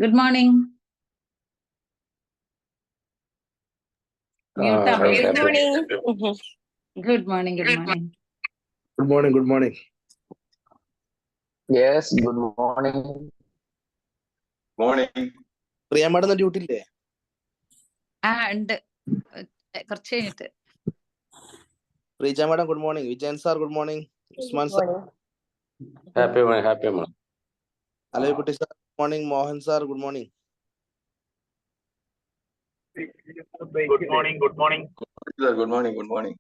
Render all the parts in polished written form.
Good morning. Mute up. Good morning. Good morning. Good morning. Good morning. Good morning. Yes, good morning. Morning. Priya madam duty ഇല്ലേ? ഉണ്ട് കുറച്ച് കഴിഞ്ഞിട്ട്. Preeja madam good morning. Vijayan sir good morning. Usman sir Happy morning. Alavikutty sir good morning. Mohan sir good morning. Good morning. Good morning.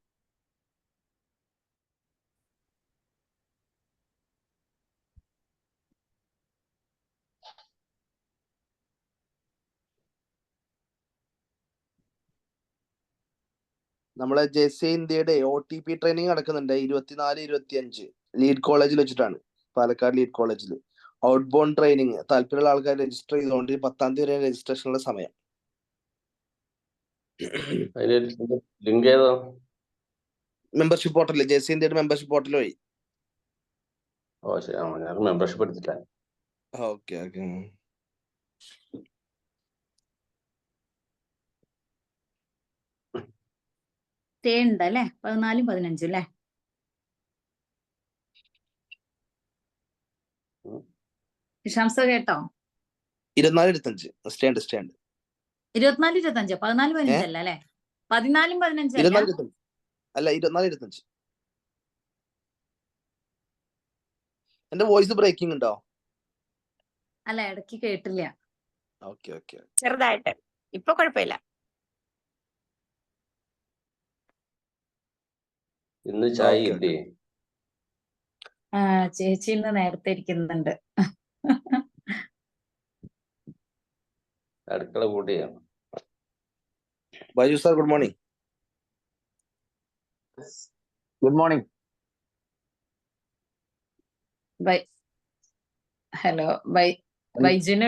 നമ്മളെ JCI ഇന്ത്യയുടെ OTP training നടക്കുന്നുണ്ട് 24-25 lead കോളേജിൽ വെച്ചിട്ടാണ്. Palakkad lead കോളേജിൽ ഔട്ട് ബോണ്ട് ട്രെയിനിങ്. താല്പര്യമുള്ള ആൾക്കാർ രജിസ്റ്റർ ചെയ്തുകൊണ്ട് 10-ാം തീയതി വരെ രജിസ്ട്രേഷനുള്ള സമയം. ലിങ്ക് ഏതാ? മെമ്പർഷിപ്പ് പോർട്ടൽ, JCI ഇന്ത്യയുടെ മെമ്പർഷിപ്പ് പോർട്ടൽ വഴി. ഓ ശരി, ഞാൻ മെമ്പർഷിപ്പ് എടുത്തില്ല. ഓക്കെ. സ്റ്റേ ഉണ്ട് അല്ലേ? 14-15 അല്ലേ? വിശാംസ കേട്ടോ? 24-25 സ്റ്റാൻഡ് 24-25 14-15 അല്ല അല്ലേ? 14-15 24-25 അല്ല 24-25. എന്റെ വോയിസ് ബ്രേക്കിംഗ് ഉണ്ടോ? അല്ല, ഇടയ്ക്ക് കേട്ടില്ല. ഓക്കെ. ചെറുതായിട്ട്. ഇപ്പൊ കുഴപ്പമില്ല. ഇന്ന് ചായ ഇല്ലേ? ചേച്ചി ഇന്ന് നേരത്തെ ഇരിക്കുന്നുണ്ട്. അടുക്കള കൂട്ടിയാണ്. Baiju sir good morning. Good morning. Hello ബൈജുനെ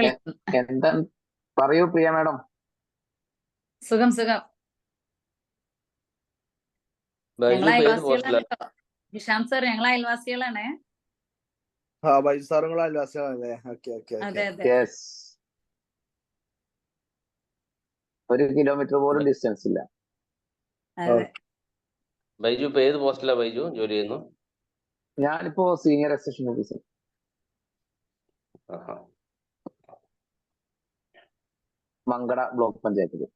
എന്താ പറയൂ പ്രിയ മാഡം. സുഖം. ഞങ്ങളെ അയൽവാസികളാണ് കേട്ടോ. വിശാന്ത് സാർ ഞങ്ങളെ അയൽവാസികളാണ്. ബൈജു സാറും അയൽവാസികളല്ലേ? അതെ. യെസ്. 1 കിലോമീറ്റർ പോലും ഡിസ്റ്റൻസ് ഇല്ല. അതെ. ബൈജു ഇപ്പൊ ഏത് പോസ്റ്റിലാ ബൈജു ജോലി ചെയ്യുന്നു? ഞാനിപ്പോ senior assistant officer. Mankada block പഞ്ചായത്തില്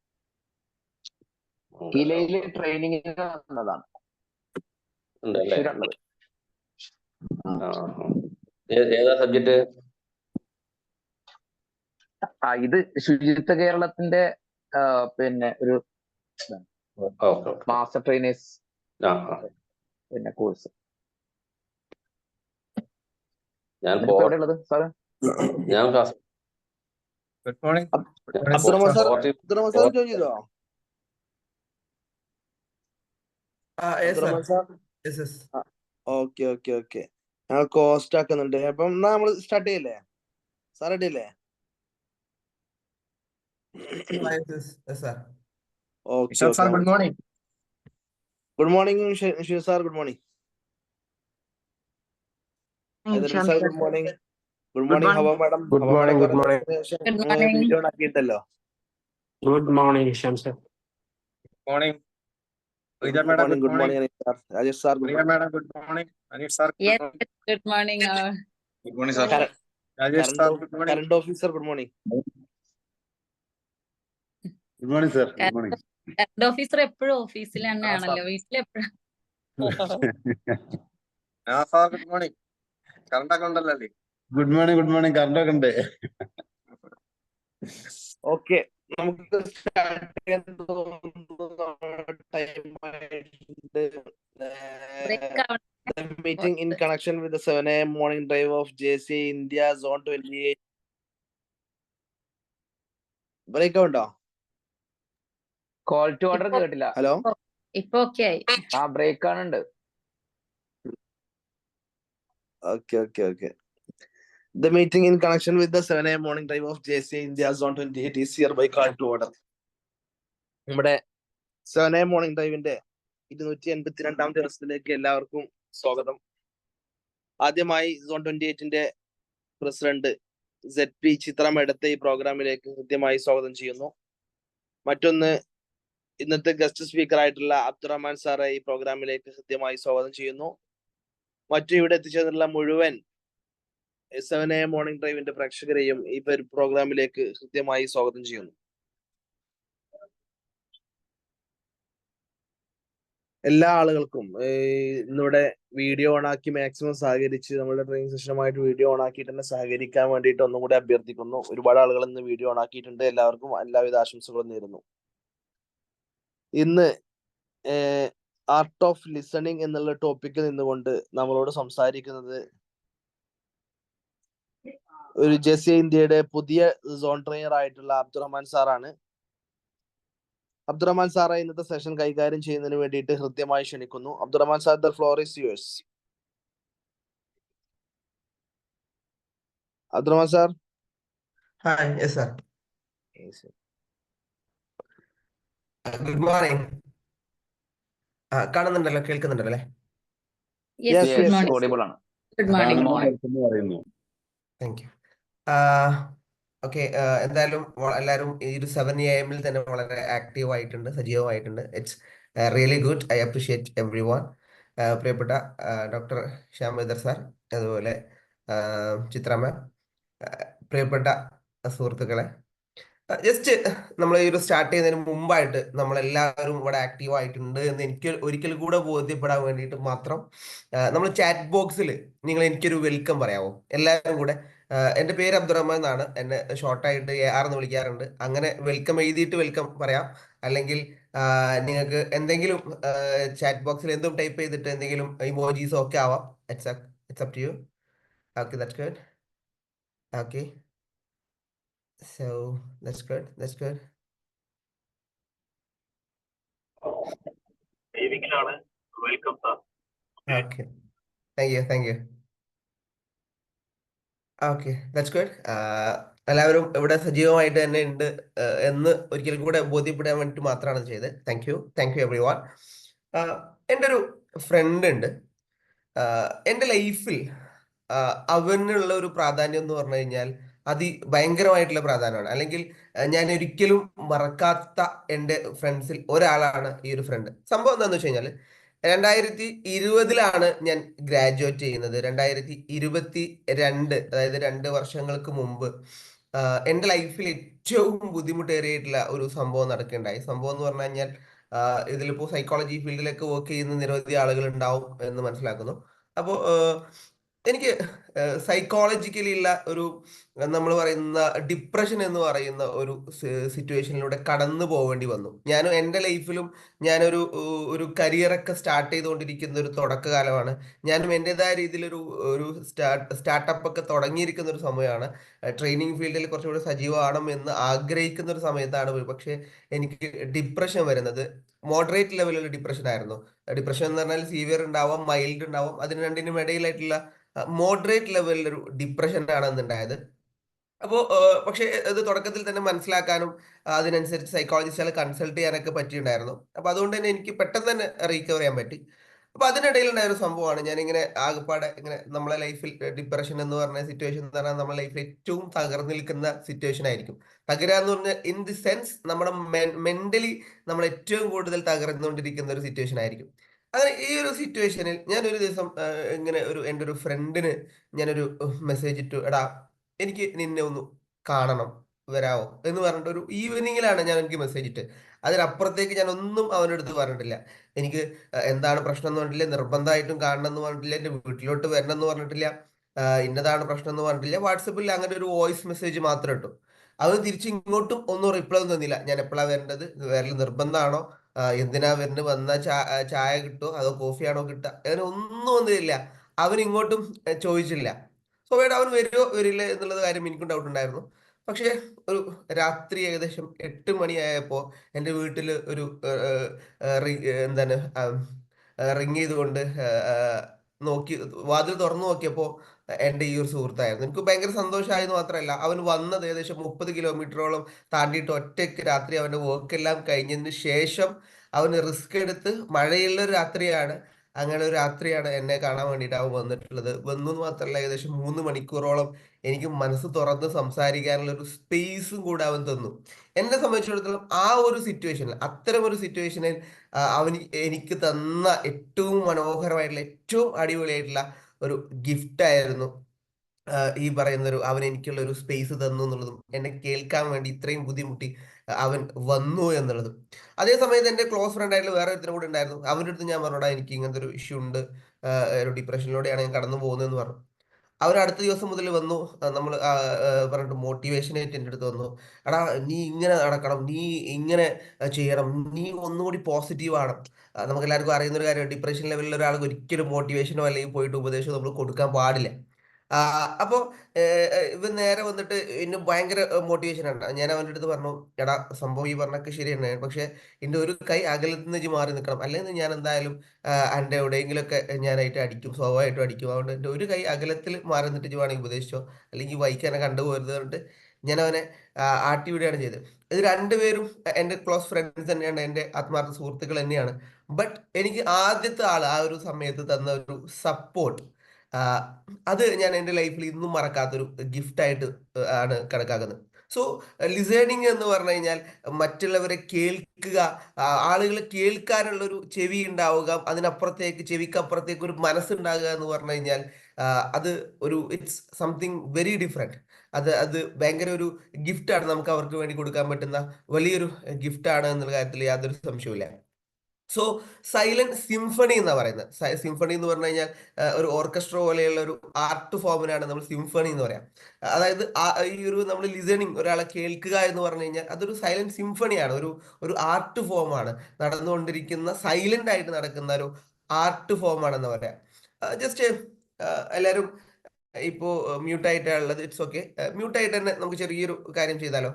കിലയില് ട്രെയിനിങ്ങിന് വന്നതാണ്. ഏതാ സബ്ജക്ട്? ഇത് ശുചിത്വ കേരളത്തിന്റെ പിന്നെ ഒരു മാസ്റ്റർ ട്രെയിനേഴ്സ് പിന്നെ കോഴ്സ്. എവിടെയുള്ളത് sir? Good morning. Abdurahman sir join ചെയ്തോ? ഓക്കെ. ഞങ്ങൾ കോസ്റ്റ് ആക്കുന്നുണ്ട്. അപ്പം എന്നാ നമ്മള് സ്റ്റാർട്ട് ചെയ്യല്ലേ? സാർ റെഡി അല്ലേ? Good morning Shiv sir. Good morning. Good morning. ഹവ മാഡം. വീഡിയോ ആക്കിയിട്ടല്ലോ. Good morning, Hisham sir. Morning. Good morning, Rajesh sir. Priya madam, good morning. Anish sir. Yes, good morning. Good morning, sir. Rajesh sir, good morning. Current officer, good morning. Good morning, sir. Good morning. Current officer എപ്പോഴും ഓഫീസിൽ തന്നെയാണല്ലോ, വീട്ടിലെപ്പോഴും. Good morning. Current ഒക്കെ ഉണ്ടല്ലോ. Good morning. കറണ്ടൊക്കെ ഉണ്ട്. Okay, നമുക്ക് start ചെയ്യാൻ the meeting in connection with the 7 AM morning drive of JCI India Zone 28. Break ഉണ്ടോ? Call to order കേട്ടില്ല. ഹലോ, ഇപ്പൊ ഓക്കെ ആയി. ബ്രേക്ക് ആണുണ്ട്. Okay. The meeting in connection with the 7 AM morning drive of JCI India Zone 28 is hereby called to order. നമ്മുടെ 7 AM morning ഡ്രൈവിന്റെ 282ാം ദിവസത്തിലേക്ക് എല്ലാവർക്കും സ്വാഗതം. ആദ്യമായി സോൺ 28ന്റെ പ്രസിഡന്റ് ZP ചിത്രം എടുത്ത ഈ പ്രോഗ്രാമിലേക്ക് കൃത്യമായി സ്വാഗതം ചെയ്യുന്നു. മറ്റൊന്ന് ഇന്നത്തെ ഗസ്റ്റ് സ്പീക്കർ ആയിട്ടുള്ള അബ്ദുറഹ്മാൻ സാറെ ഈ പ്രോഗ്രാമിലേക്ക് കൃത്യമായി സ്വാഗതം ചെയ്യുന്നു. മറ്റു ഇവിടെ എത്തിച്ചേർന്നുള്ള മുഴുവൻ 7am മോർണിംഗ് ഡ്രൈവിന്റെ പ്രേക്ഷകരെയും ഈ പ്രോഗ്രാമിലേക്ക് കൃത്യമായി സ്വാഗതം ചെയ്യുന്നു. എല്ലാ ആളുകൾക്കും ഇന്നിവിടെ വീഡിയോ ഓണാക്കി മാക്സിമം സഹകരിച്ച് നമ്മുടെ ട്രെയിനിങ് സെഷനുമായിട്ട് വീഡിയോ ഓണാക്കിയിട്ട് തന്നെ സഹകരിക്കാൻ വേണ്ടിയിട്ട് ഒന്നും കൂടി അഭ്യർത്ഥിക്കുന്നു. ഒരുപാട് ആളുകൾ ഇന്ന് വീഡിയോ ഓണാക്കിയിട്ടുണ്ട്. എല്ലാവർക്കും എല്ലാവിധ ആശംസകളും നേരുന്നു. ഇന്ന് ആർട്ട് ഓഫ് ലിസണിങ് എന്നുള്ള ടോപ്പിക്കിൽ നിന്നുകൊണ്ട് നമ്മളോട് സംസാരിക്കുന്നത് ഒരു ജെസ്സി ഇന്ത്യയുടെ പുതിയ സോൺ ട്രെയിനർ ആയിട്ടുള്ള അബ്ദുറഹ്മാൻ സാറാണ്. അബ്ദുറഹ്മാൻ സാറെ ഇന്നത്തെ സെഷൻ കൈകാര്യം ചെയ്യുന്നതിന് വേണ്ടിയിട്ട് ഹൃദ്യമായി ക്ഷണിക്കുന്നു. Abdurahman sir, the floor is yours. Abdurahman sir. Hi. Yes sir. Good morning. കാണുന്നുണ്ടല്ലോ, കേൾക്കുന്നുണ്ടല്ലോ അല്ലേ? Yes, good morning. ഓഡിബിൾ ആണ്. Good morning. Thank you. Okay, എന്തായാലും എല്ലാവരും ഈ ഒരു 7am തന്നെ വളരെ ആക്റ്റീവ് ആയിട്ടുണ്ട്, സജീവമായിട്ടുണ്ട്. It's really good. I appreciate everyone. പ്രിയപ്പെട്ട ഡോക്ടർ ശ്യാമേദർ സാർ, അതുപോലെ ചിത്ര മാം, പ്രിയപ്പെട്ട സുഹൃത്തുക്കളെ, ജസ്റ്റ് നമ്മൾ ഈ ഒരു സ്റ്റാർട്ട് ചെയ്യുന്നതിന് മുമ്പായിട്ട് നമ്മളെല്ലാവരും ഇവിടെ ആക്റ്റീവ് ആയിട്ടുണ്ട് എന്ന് എനിക്ക് ഒരിക്കൽ കൂടെ ബോധ്യപ്പെടാൻ വേണ്ടിയിട്ട് മാത്രം നമ്മൾ ചാറ്റ് ബോക്സിൽ നിങ്ങൾ എനിക്കൊരു വെൽക്കം പറയാമോ എല്ലാവരും കൂടെ? എൻ്റെ പേര് അബ്ദുറഹ്മാൻ എന്നാണ്. എന്നെ ഷോർട്ടായിട്ട് AR എന്ന് വിളിക്കാറുണ്ട്. അങ്ങനെ വെൽക്കം എഴുതിയിട്ട് വെൽക്കം പറയാം. അല്ലെങ്കിൽ നിങ്ങൾക്ക് എന്തെങ്കിലും ചാറ്റ് ബോക്സിൽ എന്തും ടൈപ്പ് ചെയ്തിട്ട് എന്തെങ്കിലും ഇമോജീസോ ഒക്കെ ആവാം. It's up to you. Okay, that's good. Okay, so that's good. Welcome, sir. Okay, thank you. Okay, that's good. എല്ലാവരും ഇവിടെ സജീവമായിട്ട് തന്നെ ഉണ്ട് എന്ന് ഒരിക്കൽ കൂടെ ബോധ്യപ്പെടാൻ വേണ്ടിട്ട് മാത്രമാണ് ചെയ്തത്. Thank you every one. എൻ്റെ ഒരു ഫ്രണ്ട് ഉണ്ട്. എൻ്റെ ലൈഫിൽ അവനുള്ള ഒരു പ്രാധാന്യം എന്ന് പറഞ്ഞു കഴിഞ്ഞാൽ ഭയങ്കരമായിട്ടുള്ള പ്രാധാന്യമാണ്. അല്ലെങ്കിൽ ഞാൻ ഒരിക്കലും മറക്കാത്ത എൻ്റെ ഫ്രണ്ട്സിൽ ഒരാളാണ് ഈ ഒരു ഫ്രണ്ട്. സംഭവം എന്താണെന്ന് വെച്ച് കഴിഞ്ഞാൽ 2020 ഞാൻ ഗ്രാജുവേറ്റ് ചെയ്യുന്നത്. 2022, അതായത് 2 വർഷങ്ങൾക്ക് മുമ്പ് എൻ്റെ ലൈഫിൽ ഏറ്റവും ബുദ്ധിമുട്ടേറിയിട്ടുള്ള ഒരു സംഭവം നടക്കുകയുണ്ടായി. സംഭവം എന്ന് പറഞ്ഞു കഴിഞ്ഞാൽ ഇതിലിപ്പോ സൈക്കോളജി ഫീൽഡിലൊക്കെ വർക്ക് ചെയ്യുന്ന നിരവധി ആളുകൾ ഉണ്ടാവും എന്ന് മനസ്സിലാക്കുന്നു. അപ്പോൾ എനിക്ക് സൈക്കോളജിക്കലി ഉള്ള ഒരു നമ്മൾ പറയുന്ന ഡിപ്രഷൻ എന്ന് പറയുന്ന ഒരു സിറ്റുവേഷനിലൂടെ കടന്നു പോവേണ്ടി വന്നു. ഞാനും എൻ്റെ ലൈഫിലും ഞാനൊരു കരിയറൊക്കെ സ്റ്റാർട്ട് ചെയ്തുകൊണ്ടിരിക്കുന്ന ഒരു തുടക്കകാലമാണ്. ഞാനും എൻ്റെതായ രീതിയിലൊരു സ്റ്റാർട്ടപ്പ് ഒക്കെ തുടങ്ങിയിരിക്കുന്ന ഒരു സമയമാണ്. ട്രെയിനിങ് ഫീൽഡിൽ കുറച്ചുകൂടി സജീവമാണം എന്ന് ആഗ്രഹിക്കുന്ന ഒരു സമയത്താണ് പക്ഷേ എനിക്ക് ഡിപ്രഷൻ വരുന്നത്. മോഡറേറ്റ് ലെവലിലുള്ള ഡിപ്രഷൻ ആയിരുന്നു. ഡിപ്രഷൻ എന്ന് പറഞ്ഞാൽ സീവിയർ ഉണ്ടാവാം, മൈൽഡ് ഉണ്ടാവാം. അതിന് രണ്ടിനും ഇടയിലായിട്ടുള്ള മോഡറേറ്റ് ലെവലിലൊരു ഡിപ്രഷൻ ആണ് ഉണ്ടായത്. അപ്പോൾ പക്ഷേ അത് തുടക്കത്തിൽ തന്നെ മനസ്സിലാക്കാനും അതിനനുസരിച്ച് സൈക്കോളജിസ്റ്റുകളെ കൺസൾട്ട് ചെയ്യാനൊക്കെ പറ്റിയിട്ടുണ്ടായിരുന്നു. അപ്പോൾ അതുകൊണ്ട് തന്നെ എനിക്ക് പെട്ടെന്ന് തന്നെ റീകവർ ചെയ്യാൻ പറ്റി. അപ്പോൾ അതിനിടയിൽ ഉണ്ടായ ഒരു സംഭവമാണ് ഞാനിങ്ങനെ ആകെപ്പാടെ ഇങ്ങനെ നമ്മളെ ലൈഫിൽ ഡിപ്രഷൻ എന്ന് പറഞ്ഞ സിറ്റുവേഷൻ എന്ന് പറഞ്ഞാൽ നമ്മുടെ ലൈഫിൽ ഏറ്റവും തകർന്നു നിൽക്കുന്ന സിറ്റുവേഷൻ ആയിരിക്കും. തകരുക എന്ന് പറഞ്ഞാൽ ഇൻ ദി സെൻസ് നമ്മുടെ മെന്റലി നമ്മൾ ഏറ്റവും കൂടുതൽ തകർന്നുകൊണ്ടിരിക്കുന്ന ഒരു സിറ്റുവേഷൻ ആയിരിക്കും. അങ്ങനെ ഈ ഒരു സിറ്റുവേഷനിൽ ഞാനൊരു ദിവസം ഇങ്ങനെ എൻ്റെ ഒരു ഫ്രണ്ടിന് ഞാനൊരു മെസ്സേജ് ഇട്ടു, എടാ എനിക്ക് നിന്നെ ഒന്ന് കാണണം, വരാവോ എന്ന് പറഞ്ഞിട്ട് ഒരു ഈവനിങ്ങിലാണ് ഞാൻ എനിക്ക് മെസ്സേജ് ഇട്ട്. അതിനപ്പുറത്തേക്ക് ഞാൻ ഒന്നും അവൻ്റെ അടുത്ത് പറഞ്ഞിട്ടില്ല. എനിക്ക് എന്താണ് പ്രശ്നം എന്ന് പറഞ്ഞിട്ടില്ല, നിർബന്ധമായിട്ടും കാണണം എന്ന് പറഞ്ഞിട്ടില്ല, എൻ്റെ വീട്ടിലോട്ട് വരണം എന്ന് പറഞ്ഞിട്ടില്ല, ഇന്നതാണ് പ്രശ്നം എന്ന് പറഞ്ഞിട്ടില്ല. വാട്സപ്പിൽ അങ്ങനെ ഒരു വോയിസ് മെസ്സേജ് മാത്രം ഇട്ടു. അത് തിരിച്ച് ഇങ്ങോട്ടും ഒന്നും റിപ്ലൈ ഒന്നും തന്നില്ല. ഞാൻ എപ്പോഴാണ് വരേണ്ടത്, വരൽ നിർബന്ധമാണോ, എന്തിനാ വരുന്നത്, വന്നാൽ ചായ കിട്ടുമോ അതോ കോഫിയാണോ കിട്ടുക, അങ്ങനെ ഒന്നും ഒന്നുമില്ല. അവൻ ഇങ്ങോട്ടും ചോദിച്ചില്ല. സ്വാഭാവികമായിട്ട് അവൻ വരുമോ വരില്ല എന്നുള്ളത് കാര്യം എനിക്കും ഡൗട്ട് ഉണ്ടായിരുന്നു. പക്ഷേ ഒരു രാത്രി ഏകദേശം 8 മണിയായപ്പോൾ എൻ്റെ വീട്ടിൽ ഒരു റിങ് ചെയ്തുകൊണ്ട് വാതിൽ തുറന്നു നോക്കിയപ്പോൾ എൻ്റെ ഈ ഒരു സുഹൃത്തായിരുന്നു. എനിക്ക് ഭയങ്കര സന്തോഷമായെന്ന് മാത്രമല്ല, അവൻ വന്നത് ഏകദേശം 30 കിലോമീറ്ററോളം താണ്ടിയിട്ട് ഒറ്റയ്ക്ക് രാത്രി അവൻ്റെ വർക്കെല്ലാം കഴിഞ്ഞതിന് ശേഷം അവന് റിസ്ക് എടുത്ത്, മഴയുള്ള ഒരു രാത്രിയാണ്, അങ്ങനെ ഒരു രാത്രിയാണ് എന്നെ കാണാൻ വേണ്ടിയിട്ട് അവൻ വന്നിട്ടുള്ളത്. വന്നു എന്ന് മാത്രമല്ല, ഏകദേശം 3 മണിക്കൂറോളം എനിക്ക് മനസ്സ് തുറന്ന് സംസാരിക്കാനുള്ള ഒരു സ്പേസും കൂടെ അവൻ തന്നു. എന്നെ സംബന്ധിച്ചിടത്തോളം ആ ഒരു സിറ്റുവേഷനിൽ, അത്തരം ഒരു സിറ്റുവേഷനിൽ അവന് എനിക്ക് തന്ന ഏറ്റവും മനോഹരമായിട്ടുള്ള, ഏറ്റവും അടിപൊളിയായിട്ടുള്ള ഒരു ഗിഫ്റ്റ് ആയിരുന്നു ഈ പറയുന്നൊരു അവൻ എനിക്കുള്ള ഒരു സ്പേസ് തന്നു എന്നുള്ളതും, എന്നെ കേൾക്കാൻ വേണ്ടി ഇത്രയും ബുദ്ധിമുട്ടി അവൻ വന്നു എന്നുള്ളതും. അതേ സമയത്ത് എൻ്റെ ക്ലോസ് ഫ്രണ്ട് ആയിട്ടുള്ള വേറെ ഒരുത്തരും കൂടെ ഉണ്ടായിരുന്നു. അവൻ്റെ അടുത്ത് ഞാൻ പറഞ്ഞോടാ, എനിക്ക് ഇങ്ങനത്തെ ഒരു ഇഷ്യൂ ഉണ്ട്, ഒരു ഡിപ്രഷനിലൂടെയാണ് ഞാൻ കടന്നു പോകുന്നതെന്ന് പറഞ്ഞു. അവർ അടുത്ത ദിവസം മുതൽ വന്നു. നമ്മൾ പറഞ്ഞിട്ട് മോട്ടിവേഷനായിട്ട് എൻ്റെ അടുത്ത് വന്നു. എടാ, നീ ഇങ്ങനെ നടക്കണം, നീ ഇങ്ങനെ ചെയ്യണം, നീ ഒന്നുകൂടി പോസിറ്റീവ് ആണ്. നമുക്ക് എല്ലാവർക്കും അറിയുന്ന ഒരു കാര്യം, ഡിപ്രഷൻ ലെവലിൽ ഒരാൾക്ക് ഒരിക്കലും മോട്ടിവേഷനോ അല്ലെങ്കിൽ പോയിട്ട് ഉപദേശമോ നമ്മൾ കൊടുക്കാൻ പാടില്ല. അപ്പോ ഇവൻ നേരെ വന്നിട്ട് എന്നെ ഭയങ്കര മോട്ടിവേഷൻ ആണ്. ഞാൻ അവൻ്റെ അടുത്ത് പറഞ്ഞു, എടാ സംഭവം ഈ പറഞ്ഞൊക്കെ ശരിയാണ്, പക്ഷെ എൻ്റെ ഒരു കൈ അകലത്തിൽ നിന്ന് മാറി നിൽക്കണം, അല്ലെങ്കിൽ ഞാൻ എന്തായാലും എൻ്റെ എവിടെയെങ്കിലുമൊക്കെ ഞാനായിട്ട് അടിക്കും, സ്വാഭാവികമായിട്ടും അടിക്കും. അതുകൊണ്ട് എൻ്റെ ഒരു കൈ അകലത്തിൽ മാറി നിന്നിട്ട് വേണമെങ്കിൽ ഉപദേശിച്ചോ, അല്ലെങ്കിൽ ബൈക്ക് എന്നെ കണ്ടുപോകരുത് പറഞ്ഞിട്ട് ഞാൻ അവനെ ആട്ടി വിടുകയാണ് ചെയ്തത്. ഇത് രണ്ടുപേരും എൻ്റെ ക്ലോസ് ഫ്രണ്ട്സ് തന്നെയാണ്, എൻ്റെ ആത്മാർത്ഥ സുഹൃത്തുക്കൾ തന്നെയാണ്. ബട്ട് എനിക്ക് ആദ്യത്തെ ആൾ ആ ഒരു സമയത്ത് തന്ന ഒരു സപ്പോർട്ട്, അത് ഞാൻ എൻ്റെ ലൈഫിൽ ഇന്നും മറക്കാത്തൊരു ഗിഫ്റ്റായിട്ട് ആണ് കണക്കാക്കുന്നത്. സോ ലിസണിങ് എന്ന് പറഞ്ഞു കഴിഞ്ഞാൽ മറ്റുള്ളവരെ കേൾക്കുക, ആളുകളെ കേൾക്കാനുള്ള ഒരു ചെവി ഉണ്ടാവുക, അതിനപ്പുറത്തേക്ക്, ചെവിക്കപ്പുറത്തേക്ക് ഒരു മനസ്സുണ്ടാകുക എന്ന് പറഞ്ഞു കഴിഞ്ഞാൽ അത് ഒരു ഇറ്റ്സ് സംതിങ് വെരി ഡിഫറെൻറ്റ്. അത് ഭയങ്കര ഒരു ഗിഫ്റ്റാണ്, നമുക്ക് അവർക്ക് വേണ്ടി കൊടുക്കാൻ പറ്റുന്ന വലിയൊരു ഗിഫ്റ്റാണ് എന്നുള്ള കാര്യത്തിൽ യാതൊരു സംശയവുമില്ല. സോ സൈലന്റ് സിംഫണി എന്നാ പറയുന്നത്. സിംഫണി എന്ന് പറഞ്ഞു കഴിഞ്ഞാൽ ഒരു ഓർക്കസ്ട്ര പോലെയുള്ള ഒരു ആർട്ട് ഫോമിനാണ് നമ്മൾ സിംഫണി എന്ന് പറയാം. അതായത് ഈ ഒരു നമ്മൾ ലിസണിങ്, ഒരാളെ കേൾക്കുക എന്ന് പറഞ്ഞു കഴിഞ്ഞാൽ അതൊരു സൈലന്റ് സിംഫണിയാണ്, ഒരു ആർട്ട് ഫോമാണ്, നടന്നുകൊണ്ടിരിക്കുന്ന സൈലന്റ് ആയിട്ട് നടക്കുന്ന ഒരു ആർട്ട് ഫോമാണെന്ന് പറയാം. ജസ്റ്റ് എല്ലാവരും ഇപ്പോ മ്യൂട്ടായിട്ടാണുള്ളത്, ഇറ്റ്സ് ഓക്കെ. മ്യൂട്ടായിട്ട് തന്നെ നമുക്ക് ചെറിയൊരു കാര്യം ചെയ്താലോ?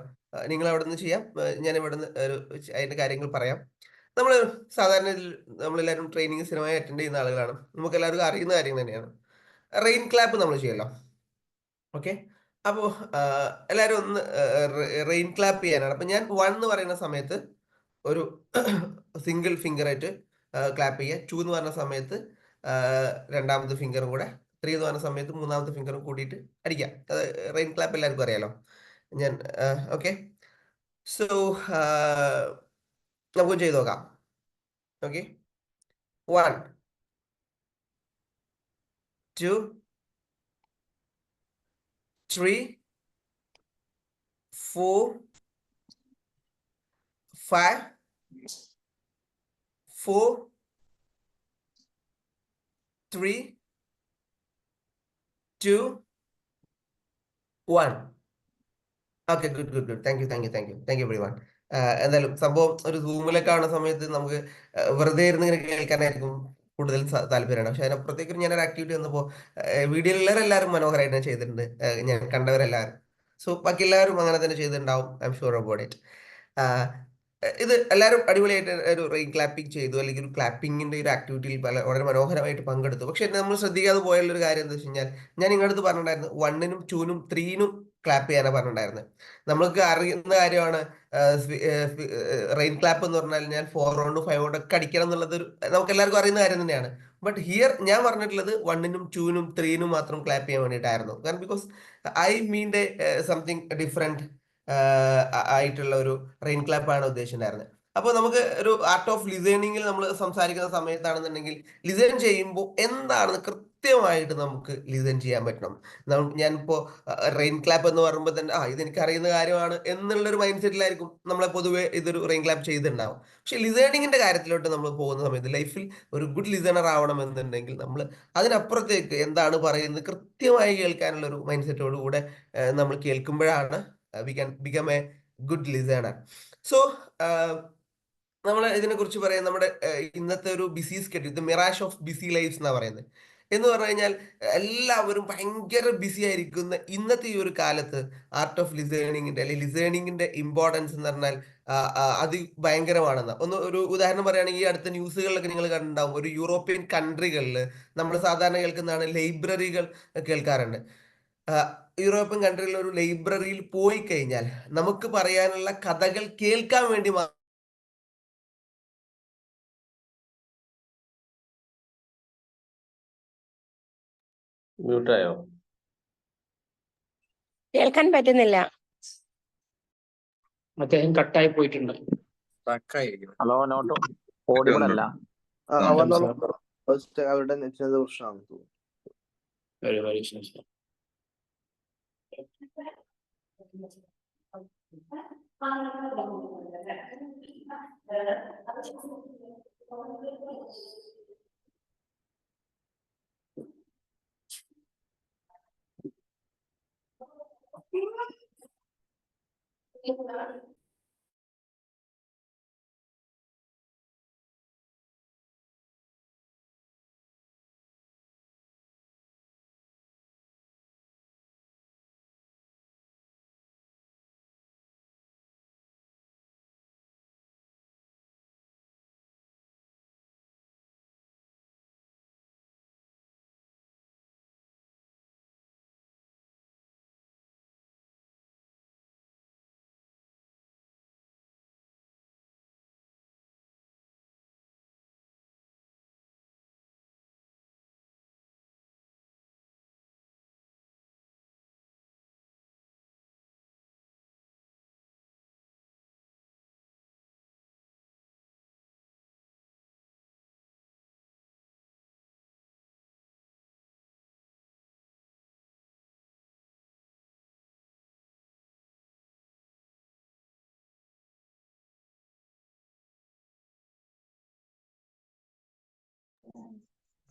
നിങ്ങൾ അവിടെ നിന്ന് ചെയ്യാം, ഞാൻ ഇവിടെ നിന്ന് അതിന്റെ കാര്യങ്ങൾ പറയാം. നമ്മൾ സാധാരണ നമ്മളെല്ലാവരും ട്രെയിനിങ് സ്ഥിരമായി അറ്റൻഡ് ചെയ്യുന്ന ആളുകളാണ്, നമുക്ക് എല്ലാവർക്കും അറിയുന്ന കാര്യം തന്നെയാണ്. റെയിൻ ക്ലാപ്പ് നമ്മൾ ചെയ്യല്ലോ, ഓക്കെ? അപ്പോൾ എല്ലാവരും ഒന്ന് റെയിൻ ക്ലാപ്പ് ചെയ്യാനാണ്. അപ്പം ഞാൻ 1 എന്ന് പറയുന്ന സമയത്ത് ഒരു സിംഗിൾ ഫിംഗറായിട്ട് ക്ലാപ്പ് ചെയ്യുക. 2 എന്ന് പറഞ്ഞ സമയത്ത് രണ്ടാമത്തെ ഫിംഗറും കൂടെ, 3 എന്ന് പറഞ്ഞ സമയത്ത് മൂന്നാമത്തെ ഫിംഗറും കൂട്ടിയിട്ട് അടിക്കാം. അത് റെയിൻ ക്ലാപ്പ് എല്ലാവർക്കും അറിയാലോ. ഞാൻ ഓക്കെ. സോ നമുക്ക് ചെയ്ത് നോക്കാം. Okay, 1 2 3 4 5 4 3 2 1. Okay, good. Thank you every one. എന്തായാലും സംഭവം ഒരു സൂമിലൊക്കെ കാണുന്ന സമയത്ത് നമുക്ക് വെറുതെ ഇരുന്ന് ഇങ്ങനെ കേൾക്കാനായിരിക്കും കൂടുതൽ താല്പര്യമാണ്. പക്ഷെ അതിനപ്പുറത്തേക്ക് ഞാനൊരു ആക്ടിവിറ്റി വന്നപ്പോൾ വീഡിയോയിലെല്ലാവരും മനോഹരമായിട്ട് ഞാൻ ചെയ്തിട്ടുണ്ട്, ഞാൻ കണ്ടവരെല്ലാവരും. സോ ബാക്കി എല്ലാവരും അങ്ങനെ തന്നെ ചെയ്തിട്ടുണ്ടാവും, I am sure about it. ഇത് എല്ലാവരും അടിപൊളിയായിട്ട് ഒരു റെയിൻ ക്ലാപ്പിംഗ് ചെയ്തു, അല്ലെങ്കിൽ ഒരു ക്ലാപ്പിങ്ങിന്റെ ഒരു ആക്ടിവിറ്റിയിൽ വളരെ മനോഹരമായിട്ട് പങ്കെടുത്തു. പക്ഷെ നമ്മൾ ശ്രദ്ധിക്കാതെ പോയുള്ളൊരു കാര്യം എന്താ വെച്ച് കഴിഞ്ഞാൽ, ഞാൻ നിങ്ങളടുത്ത് പറഞ്ഞിട്ടുണ്ടായിരുന്നു 1-നും 2-നും 3-നും ക്ലാപ്പ് ചെയ്യാനാണ് പറഞ്ഞിട്ടുണ്ടായിരുന്നത്. നമ്മൾക്ക് അറിയുന്ന കാര്യമാണ് റെയിൻ ക്ലാപ്പ് എന്ന് പറഞ്ഞാൽ ഞാൻ 4 റൗണ്ട് 5 റൗണ്ട് ഒക്കെ അടിക്കണം എന്നുള്ളത് നമുക്ക് എല്ലാവർക്കും അറിയുന്ന കാര്യം തന്നെയാണ്. ബട്ട് ഹിയർ ഞാൻ പറഞ്ഞിട്ടുള്ളത് 1-നും 2-നും 3-നും മാത്രം ക്ലാപ്പ് ചെയ്യാൻ വേണ്ടിയിട്ടായിരുന്നു. കാരണം because I mean something different ആയിട്ടുള്ള ഒരു റെയിൻ ക്ലാപ്പ് ആണ് ഉദ്ദേശിച്ചിട്ടുണ്ടായിരുന്നത്. അപ്പോൾ നമുക്ക് ഒരു ആർട്ട് ഓഫ് ലിസണിങ്ങിൽ നമ്മൾ സംസാരിക്കുന്ന സമയത്താണെന്നുണ്ടെങ്കിൽ, ലിസൺ ചെയ്യുമ്പോൾ എന്താണെന്ന് കൃത്യമായിട്ട് നമുക്ക് ലിസൺ ചെയ്യാൻ പറ്റണം. ഞാനിപ്പോൾ റെയിൻ ക്ലാപ്പ് എന്ന് പറയുമ്പോൾ തന്നെ ഇതെനിക്ക് അറിയുന്ന കാര്യമാണ് എന്നുള്ളൊരു മൈൻഡ് സെറ്റിലായിരിക്കും നമ്മളെ പൊതുവെ ഇതൊരു റെയിൻ ക്ലാപ്പ് ചെയ്തിട്ടുണ്ടാവും. പക്ഷെ ലിസണിങ്ങിന്റെ കാര്യത്തിലോട്ട് നമ്മൾ പോകുന്ന സമയത്ത്, ലൈഫിൽ ഒരു ഗുഡ് ലിസണർ ആവണമെന്നുണ്ടെങ്കിൽ നമ്മൾ അതിനപ്പുറത്തേക്ക് എന്താണ് പറയുന്നത് കൃത്യമായി കേൾക്കാനുള്ള ഒരു മൈൻഡ് സെറ്റോട് കൂടെ നമ്മൾ കേൾക്കുമ്പോഴാണ് we can become a good listener. So നമ്മൾ ഇതിനെ കുറിച്ച് പറയാം, നമ്മുടെ ഇന്നത്തെ ഒരു busy schedule, the mirage of busy lives എന്നാ പറയുന്നത്. എന്ന് പറഞ്ഞു കഴിഞ്ഞാൽ എല്ലാവരും ഭയങ്കര ബിസി ആയിരിക്കുന്ന ഇന്നത്തെ ഈ ഒരു കാലത്ത് ആർട്ട് ഓഫ് ലിസണിങ്ങിന്റെ അല്ലെങ്കിൽ ലിസണിങ്ങിന്റെ ഇമ്പോർട്ടൻസ് എന്ന് പറഞ്ഞാൽ അത് ഭയങ്കരമാണെന്ന്. ഒരു ഉദാഹരണം പറയുകയാണെങ്കിൽ, ഈ അടുത്ത ന്യൂസുകളിലൊക്കെ നിങ്ങൾ കണ്ടിട്ടുണ്ടാവും, ഒരു യൂറോപ്യൻ കൺട്രികളിൽ നമ്മൾ സാധാരണ കേൾക്കുന്നതാണ് ലൈബ്രറികൾ കേൾക്കാറുണ്ട്. യൂറോപ്യൻ കൺട്രിയിലെ ഒരു ലൈബ്രറിയിൽ പോയി കഴിഞ്ഞാൽ നമുക്ക് പറയാനുള്ള കഥകൾ കേൾക്കാൻ വേണ്ടി മ്യൂട്ടായോ? കേൾക്കാൻ പറ്റുന്നില്ല. അദ്ദേഹം കട്ടായി പോയിട്ടുണ്ട്. ഹലോ, നോട്ട് ഓഡിബിൾ അല്ല. അവരുടെ നെറ്റിന്റെ പ്രശ്നമാണ് തോന്നുന്നു.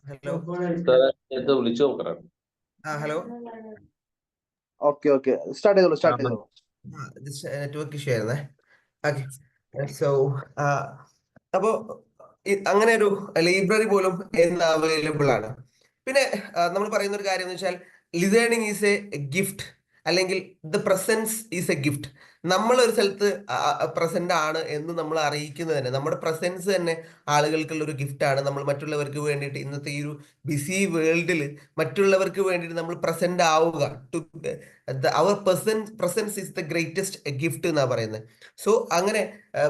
ഹലോ വിളിച്ചു നോക്കണം. ഹലോ. ഓക്കെ സ്റ്റാർട്ട് ചെയ്തോളൂ. നെറ്റ്വർക്ക് ഇഷ്യൂ ആയിരുന്നേ. ഓക്കെ, സോ അപ്പോ അങ്ങനെ ഒരു ലൈബ്രറി പോലും ഇന്ന് അവൈലബിൾ ആണ്. പിന്നെ നമ്മൾ പറയുന്ന ഒരു കാര്യം എന്ന് വെച്ചാൽ ലിസണിങ് ഈസ് എ ഗിഫ്റ്റ്, അല്ലെങ്കിൽ the presence is a gift. നമ്മൾ ഒരു സ്ഥലത്ത് പ്രസന്റ് ആണ് എന്ന് നമ്മൾ അറിയിക്കുന്നത് തന്നെ, നമ്മുടെ പ്രസൻസ് തന്നെ ആളുകൾക്കുള്ള ഒരു ഗിഫ്റ്റ് ആണ്. നമ്മൾ മറ്റുള്ളവർക്ക് വേണ്ടിയിട്ട് ഇന്നത്തെ ഈ ഒരു ബിസി വേൾഡിൽ മറ്റുള്ളവർക്ക് വേണ്ടിയിട്ട് നമ്മൾ പ്രസന്റ് ആവുക. Our presence is the greatest gift എന്നാണ് പറയുന്നത്. സോ അങ്ങനെ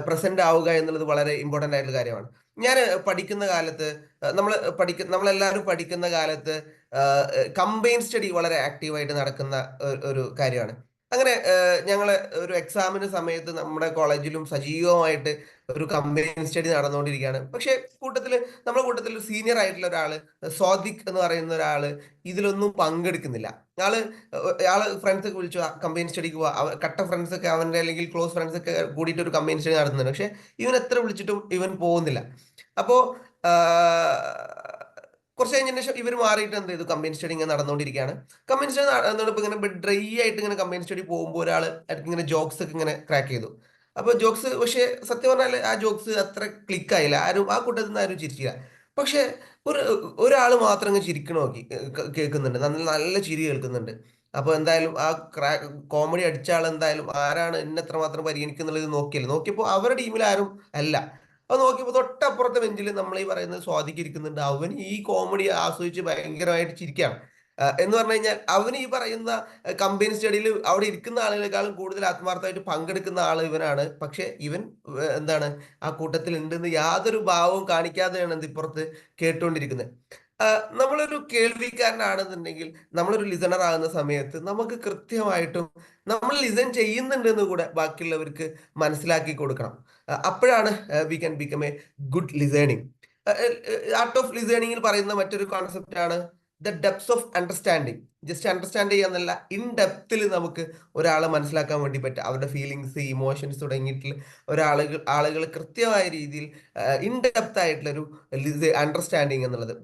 പ്രസന്റ് ആവുക എന്നുള്ളത് വളരെ ഇമ്പോർട്ടൻ്റ് ആയിട്ടുള്ള കാര്യമാണ്. ഞാൻ പഠിക്കുന്ന കാലത്ത് നമ്മളെല്ലാവരും പഠിക്കുന്ന കാലത്ത് കമ്പൈൻ സ്റ്റഡി വളരെ ആക്റ്റീവായിട്ട് നടക്കുന്ന ഒരു കാര്യമാണ്. അങ്ങനെ ഞങ്ങള് ഒരു എക്സാമിന് സമയത്ത് നമ്മുടെ കോളേജിലും സജീവമായിട്ട് ഒരു കമ്പൈൻ സ്റ്റഡി നടന്നുകൊണ്ടിരിക്കുകയാണ്. പക്ഷെ നമ്മുടെ കൂട്ടത്തിൽ സീനിയർ ആയിട്ടുള്ള ഒരാള്, സ്വാദിഖ് എന്ന് പറയുന്ന ഒരാള് ഇതിലൊന്നും പങ്കെടുക്കുന്നില്ല. ആള് ഫ്രണ്ട്സ് ഒക്കെ വിളിച്ചു കമ്പൈൻ സ്റ്റഡിക്ക് പോവാ, കട്ട ഫ്രണ്ട്സ് ഒക്കെ അവന്റെ അല്ലെങ്കിൽ ക്ലോസ് ഫ്രണ്ട്സ് ഒക്കെ കൂടിയിട്ട് ഒരു കമ്പൈൻ സ്റ്റഡി നടത്തുന്നുണ്ട്. പക്ഷെ ഇവൻ എത്ര വിളിച്ചിട്ടും ഇവൻ പോകുന്നില്ല. അപ്പോ കുറച്ച് കഴിഞ്ഞതിന് ശേഷം ഇവർ മാറിയിട്ട് എന്ത് ചെയ്തു, കമ്പൈൻ സ്റ്റഡി ഇങ്ങനെ നടന്നുകൊണ്ടിരിക്കുകയാണ്. കമ്പൈൻ സ്റ്റഡി നടന്നപ്പോൾ ഇങ്ങനെ ഡ്രൈ ആയിട്ട് ഇങ്ങനെ കമ്പൈൻ സ്റ്റഡി പോകുമ്പോൾ ഒരാൾ ഇങ്ങനെ ജോക്സ് ഒക്കെ ഇങ്ങനെ ക്രാക്ക് ചെയ്തു. അപ്പൊ ജോക്സ്, പക്ഷെ സത്യം പറഞ്ഞാൽ ആ ജോക്സ് അത്ര ക്ലിക്ക് ആയില്ല. ആ കൂട്ടത്തിൽ നിന്ന് ആരും ചിരിച്ചില്ല. പക്ഷെ ഒരാൾ മാത്രം അങ്ങ് ചിരിക്കണ നോക്കി കേൾക്കുന്നുണ്ട്, നല്ല ചിരി കേൾക്കുന്നുണ്ട്. അപ്പൊ എന്തായാലും ആ കോമഡി അടിച്ച ആൾ എന്തായാലും ആരാണ് എന്നെ എത്രമാത്രം പരിഗണിക്കുന്നുള്ളത് നോക്കിയപ്പോൾ അവരുടെ ടീമിൽ ആരും അല്ല. അപ്പൊ നോക്കിയപ്പോ തൊട്ടപ്പുറത്തെ ബെഞ്ചിൽ നമ്മൾ ഈ പറയുന്നത് സ്വാധീനിക്കുന്നുണ്ട്. അവൻ ഈ കോമഡി ആസ്വദിച്ച് ഭയങ്കരമായിട്ട് ചിരിക്കുകയാണ്. എന്ന് പറഞ്ഞു കഴിഞ്ഞാൽ അവൻ ഈ പറയുന്ന കമ്പൈൻ സ്റ്റഡിയിൽ അവിടെ ഇരിക്കുന്ന ആളുകളെക്കാളും കൂടുതൽ ആത്മാർത്ഥമായിട്ട് പങ്കെടുക്കുന്ന ആൾ ഇവനാണ്. പക്ഷെ ഇവൻ എന്താണ് ആ കൂട്ടത്തിൽ ഉണ്ടെന്ന് യാതൊരു ഭാവവും കാണിക്കാതെയാണ് ഇപ്പുറത്ത് കേട്ടുകൊണ്ടിരിക്കുന്നത്. നമ്മളൊരു കേൾവിക്കാരനാണെന്നുണ്ടെങ്കിൽ, നമ്മളൊരു ലിസണർ ആകുന്ന സമയത്ത് നമുക്ക് കൃത്യമായിട്ടും നമ്മൾ ലിസൺ ചെയ്യുന്നുണ്ടെന്ന് കൂടെ ബാക്കിയുള്ളവർക്ക് മനസ്സിലാക്കി കൊടുക്കണം. അപ്പോഴാണ് we can become a good listening. Art of ലിസണിങ്ങിൽ പറയുന്ന മറ്റൊരു കോൺസെപ്റ്റ് ആണ് the depths of understanding. Just understand ചെയ്യാന്നല്ല, ഇൻ ഡെപ്തിൽ നമുക്ക് ഒരാളെ മനസ്സിലാക്കാൻ വേണ്ടി പറ്റും. അവരുടെ ഫീലിങ്സ്, ഇമോഷൻസ് തുടങ്ങിയിട്ടുള്ള ആളുകൾ കൃത്യമായ രീതിയിൽ ഇൻ ഡെപ്ത് ആയിട്ടുള്ളൊരു അണ്ടർസ്റ്റാൻഡിങ് എന്നുള്ളത്.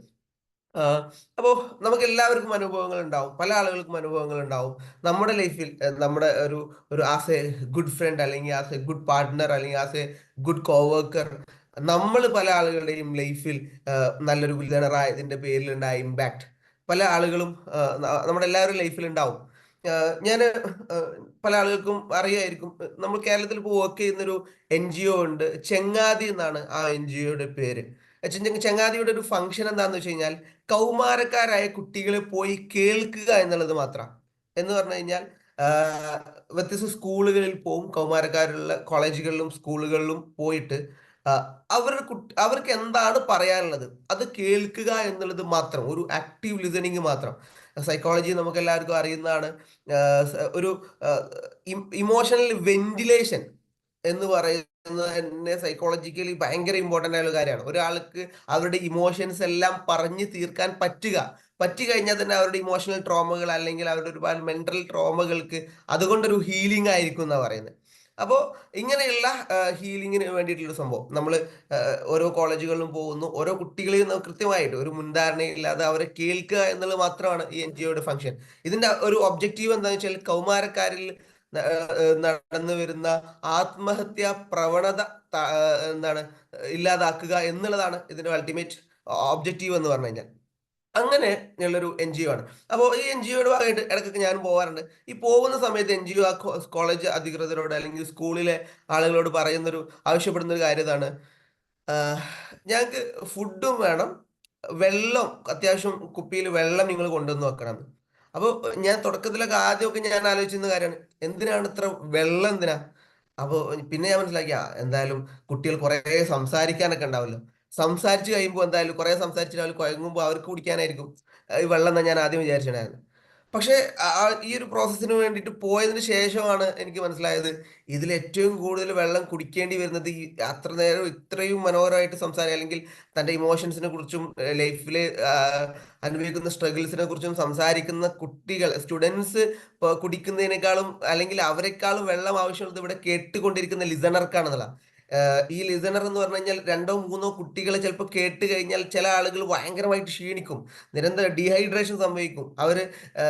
അപ്പോൾ നമുക്ക് എല്ലാവർക്കും അനുഭവങ്ങൾ ഉണ്ടാവും, പല ആളുകൾക്കും അനുഭവങ്ങൾ ഉണ്ടാവും. നമ്മുടെ ലൈഫിൽ നമ്മുടെ ഒരു ആസ് എ ഗുഡ് ഫ്രണ്ട്, അല്ലെങ്കിൽ ആസ് എ ഗുഡ് പാർട്ട്ണർ, അല്ലെങ്കിൽ ആസ് എ ഗുഡ് കോവർക്കർ, നമ്മൾ പല ആളുകളുടെയും ലൈഫിൽ നല്ലൊരു ലിസണറായതിന്റെ പേരിലുണ്ടായ ഇമ്പാക്ട് പല ആളുകളും നമ്മുടെ എല്ലാവരും ലൈഫിൽ ഉണ്ടാവും. ഞാൻ പല ആളുകൾക്കും അറിയായിരിക്കും, നമ്മൾ കേരളത്തിൽ ഇപ്പോൾ വർക്ക് ചെയ്യുന്നൊരു NGO ഉണ്ട്, ചെങ്ങാതി എന്നാണ് ആ NGOയുടെ പേര്. ചെങ്ങാതിയുടെ ഒരു ഫംഗ്ഷൻ എന്താന്ന് വെച്ച് കഴിഞ്ഞാൽ കൗമാരക്കാരായ കുട്ടികളെ പോയി കേൾക്കുക എന്നുള്ളത് മാത്രം. എന്ന് പറഞ്ഞു കഴിഞ്ഞാൽ വ്യത്യസ്ത സ്കൂളുകളിൽ പോവും, കൗമാരക്കാരുള്ള കോളേജുകളിലും സ്കൂളുകളിലും പോയിട്ട് അവർക്ക് എന്താണ് പറയാനുള്ളത് അത് കേൾക്കുക എന്നുള്ളത് മാത്രം, ഒരു ആക്റ്റീവ് ലിസണിങ് മാത്രം. സൈക്കോളജി നമുക്ക് എല്ലാവർക്കും അറിയുന്നതാണ്. ഒരു ഇമോഷണൽ വെന്റിലേഷൻ എന്ന് പറയുന്നത് തന്നെ സൈക്കോളജിക്കലി ഭയങ്കര ഇമ്പോർട്ടൻ്റ് ആയുള്ള കാര്യമാണ്. ഒരാൾക്ക് അവരുടെ ഇമോഷൻസ് എല്ലാം പറഞ്ഞു തീർക്കാൻ പറ്റി കഴിഞ്ഞാൽ തന്നെ അവരുടെ ഇമോഷണൽ ട്രോമകൾ അല്ലെങ്കിൽ അവരുടെ ഒരുപാട് മെന്റൽ ട്രോമകൾക്ക് അതുകൊണ്ടൊരു ഹീലിംഗ് ആയിരിക്കും എന്നാണ് പറയുന്നത്. അപ്പോൾ ഇങ്ങനെയുള്ള ഹീലിങ്ങിന് വേണ്ടിയിട്ടുള്ള സംഭവം നമ്മൾ ഓരോ കോളേജുകളിലും പോകുന്നു, ഓരോ കുട്ടികളെയും കൃത്യമായിട്ട് ഒരു മുൻധാരണയില്ലാതെ അവരെ കേൾക്കുക എന്നുള്ളത് മാത്രമാണ് ഈ NGOയുടെ ഫംഗ്ഷൻ. ഇതിന്റെ ഒരു ഒബ്ജക്റ്റീവ് എന്താണെന്ന് വെച്ചാൽ കൗമാരക്കാരിൽ നടന്നു വരുന്ന ആത്മഹത്യാ പ്രവണത ഇല്ലാതാക്കുക എന്നുള്ളതാണ് ഇതിന്റെ അൾട്ടിമേറ്റ് ഒബ്ജക്റ്റീവ് എന്ന് പറഞ്ഞു കഴിഞ്ഞാൽ. അങ്ങനെ ഉള്ളൊരു NGO ആണ്. അപ്പോൾ ഈ NGOയുടെ ഭാഗമായിട്ട് ഇടയ്ക്കൊക്കെ ഞാൻ പോകാറുണ്ട്. ഈ പോകുന്ന സമയത്ത് NGO ആ കോളേജ് അധികൃതരോട് അല്ലെങ്കിൽ സ്കൂളിലെ ആളുകളോട് ആവശ്യപ്പെടുന്ന ഒരു കാര്യം ഇതാണ്: ഞങ്ങൾക്ക് ഫുഡും വേണം, വെള്ളം അത്യാവശ്യം കുപ്പിയിൽ വെള്ളം നിങ്ങൾ കൊണ്ടുവന്ന് വെക്കണം. അപ്പോൾ ഞാൻ തുടക്കത്തിലൊക്കെ ആദ്യമൊക്കെ ഞാൻ ആലോചിച്ചിരുന്ന കാര്യമാണ്, എന്തിനാണ് ഇത്ര വെള്ളം എന്തിനാ? അപ്പോൾ പിന്നെ ഞാൻ മനസ്സിലാക്കി, എന്തായാലും കുട്ടികൾ കുറേ സംസാരിക്കാനൊക്കെ ഉണ്ടാവല്ലോ, സംസാരിച്ച് കഴിയുമ്പോൾ എന്തായാലും കുറേ സംസാരിച്ചിട്ട് കുഴങ്ങുമ്പോൾ അവർക്ക് കുടിക്കാനായിരിക്കും ഈ വെള്ളം എന്നാണ് ഞാൻ ആദ്യം വിചാരിച്ചിട്ടുണ്ടായിരുന്നു. പക്ഷേ ഈ ഒരു പ്രോസസ്സിന് വേണ്ടിയിട്ട് പോയതിന് ശേഷമാണ് എനിക്ക് മനസ്സിലായത്, ഇതിൽ ഏറ്റവും കൂടുതൽ വെള്ളം കുടിക്കേണ്ടി വരുന്നത് ഈ അത്ര നേരം ഇത്രയും മനോഹരമായിട്ട് അല്ലെങ്കിൽ തൻ്റെ ഇമോഷൻസിനെ കുറിച്ചും ലൈഫിൽ അനുഭവിക്കുന്ന സ്ട്രഗിൾസിനെ കുറിച്ചും സംസാരിക്കുന്ന കുട്ടികൾ, സ്റ്റുഡൻസ് കുടിക്കുന്നതിനേക്കാളും അല്ലെങ്കിൽ അവരെക്കാളും വെള്ളം ആവശ്യമുള്ളത് ഇവിടെ കേട്ടുകൊണ്ടിരിക്കുന്ന ലിസണർക്കാണെന്നുള്ള. ഈ ലിസണർ എന്ന് പറഞ്ഞു കഴിഞ്ഞാൽ 2 or 3 കുട്ടികളെ ചിലപ്പോൾ കേട്ട് കഴിഞ്ഞാൽ ചില ആളുകൾ ഭയങ്കരമായിട്ട് ക്ഷീണിക്കും, നിരന്തരം ഡീഹൈഡ്രേഷൻ സംഭവിക്കും. അവർ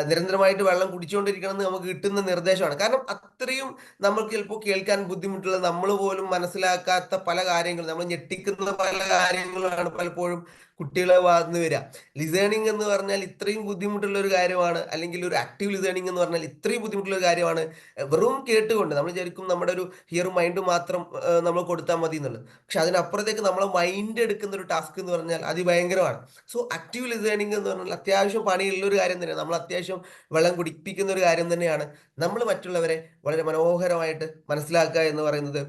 നിരന്തരമായിട്ട് വെള്ളം കുടിച്ചുകൊണ്ടിരിക്കണം എന്ന് നമുക്ക് കിട്ടുന്ന നിർദ്ദേശമാണ്. കാരണം അത്രയും നമ്മൾക്ക് ചിലപ്പോൾ കേൾക്കാൻ ബുദ്ധിമുട്ടുള്ള, നമ്മൾ പോലും മനസ്സിലാക്കാത്ത പല കാര്യങ്ങളും, നമ്മൾ ഞെട്ടിക്കുന്ന പല കാര്യങ്ങളാണ് പലപ്പോഴും കുട്ടികളെ വന്നു വരിക. ലിസേണിംഗ് എന്ന് പറഞ്ഞാൽ ഇത്രയും ബുദ്ധിമുട്ടുള്ള ഒരു കാര്യമാണ്, അല്ലെങ്കിൽ ഒരു ആക്റ്റീവ് ലിസേണിംഗ് എന്ന് പറഞ്ഞാൽ ഇത്രയും ബുദ്ധിമുട്ടുള്ള ഒരു കാര്യമാണ്. വെറും കേട്ടുകൊണ്ട് നമ്മൾ ശരിക്കും നമ്മുടെ ഒരു ഹിയർ മൈൻഡ് മാത്രം നമ്മൾ കൊടുത്താൽ മതി എന്നുള്ളത്. പക്ഷെ അതിനപ്പുറത്തേക്ക് നമ്മളെ മൈൻഡ് എടുക്കുന്ന ഒരു ടാസ്ക് എന്ന് പറഞ്ഞാൽ അതിഭയങ്കരമാണ്. സോ ആക്റ്റീവ് ലിസേണിംഗ് എന്ന് പറഞ്ഞാൽ അത്യാവശ്യം പണിയുള്ള ഒരു കാര്യം തന്നെയാണ്. നമ്മൾ അത്യാവശ്യം വെള്ളം കുടിപ്പിക്കുന്ന ഒരു കാര്യം തന്നെയാണ്. നമ്മൾ മറ്റുള്ളവരെ വളരെ മനോഹരമായിട്ട് മനസ്സിലാക്കുക എന്ന് പറയുന്നത്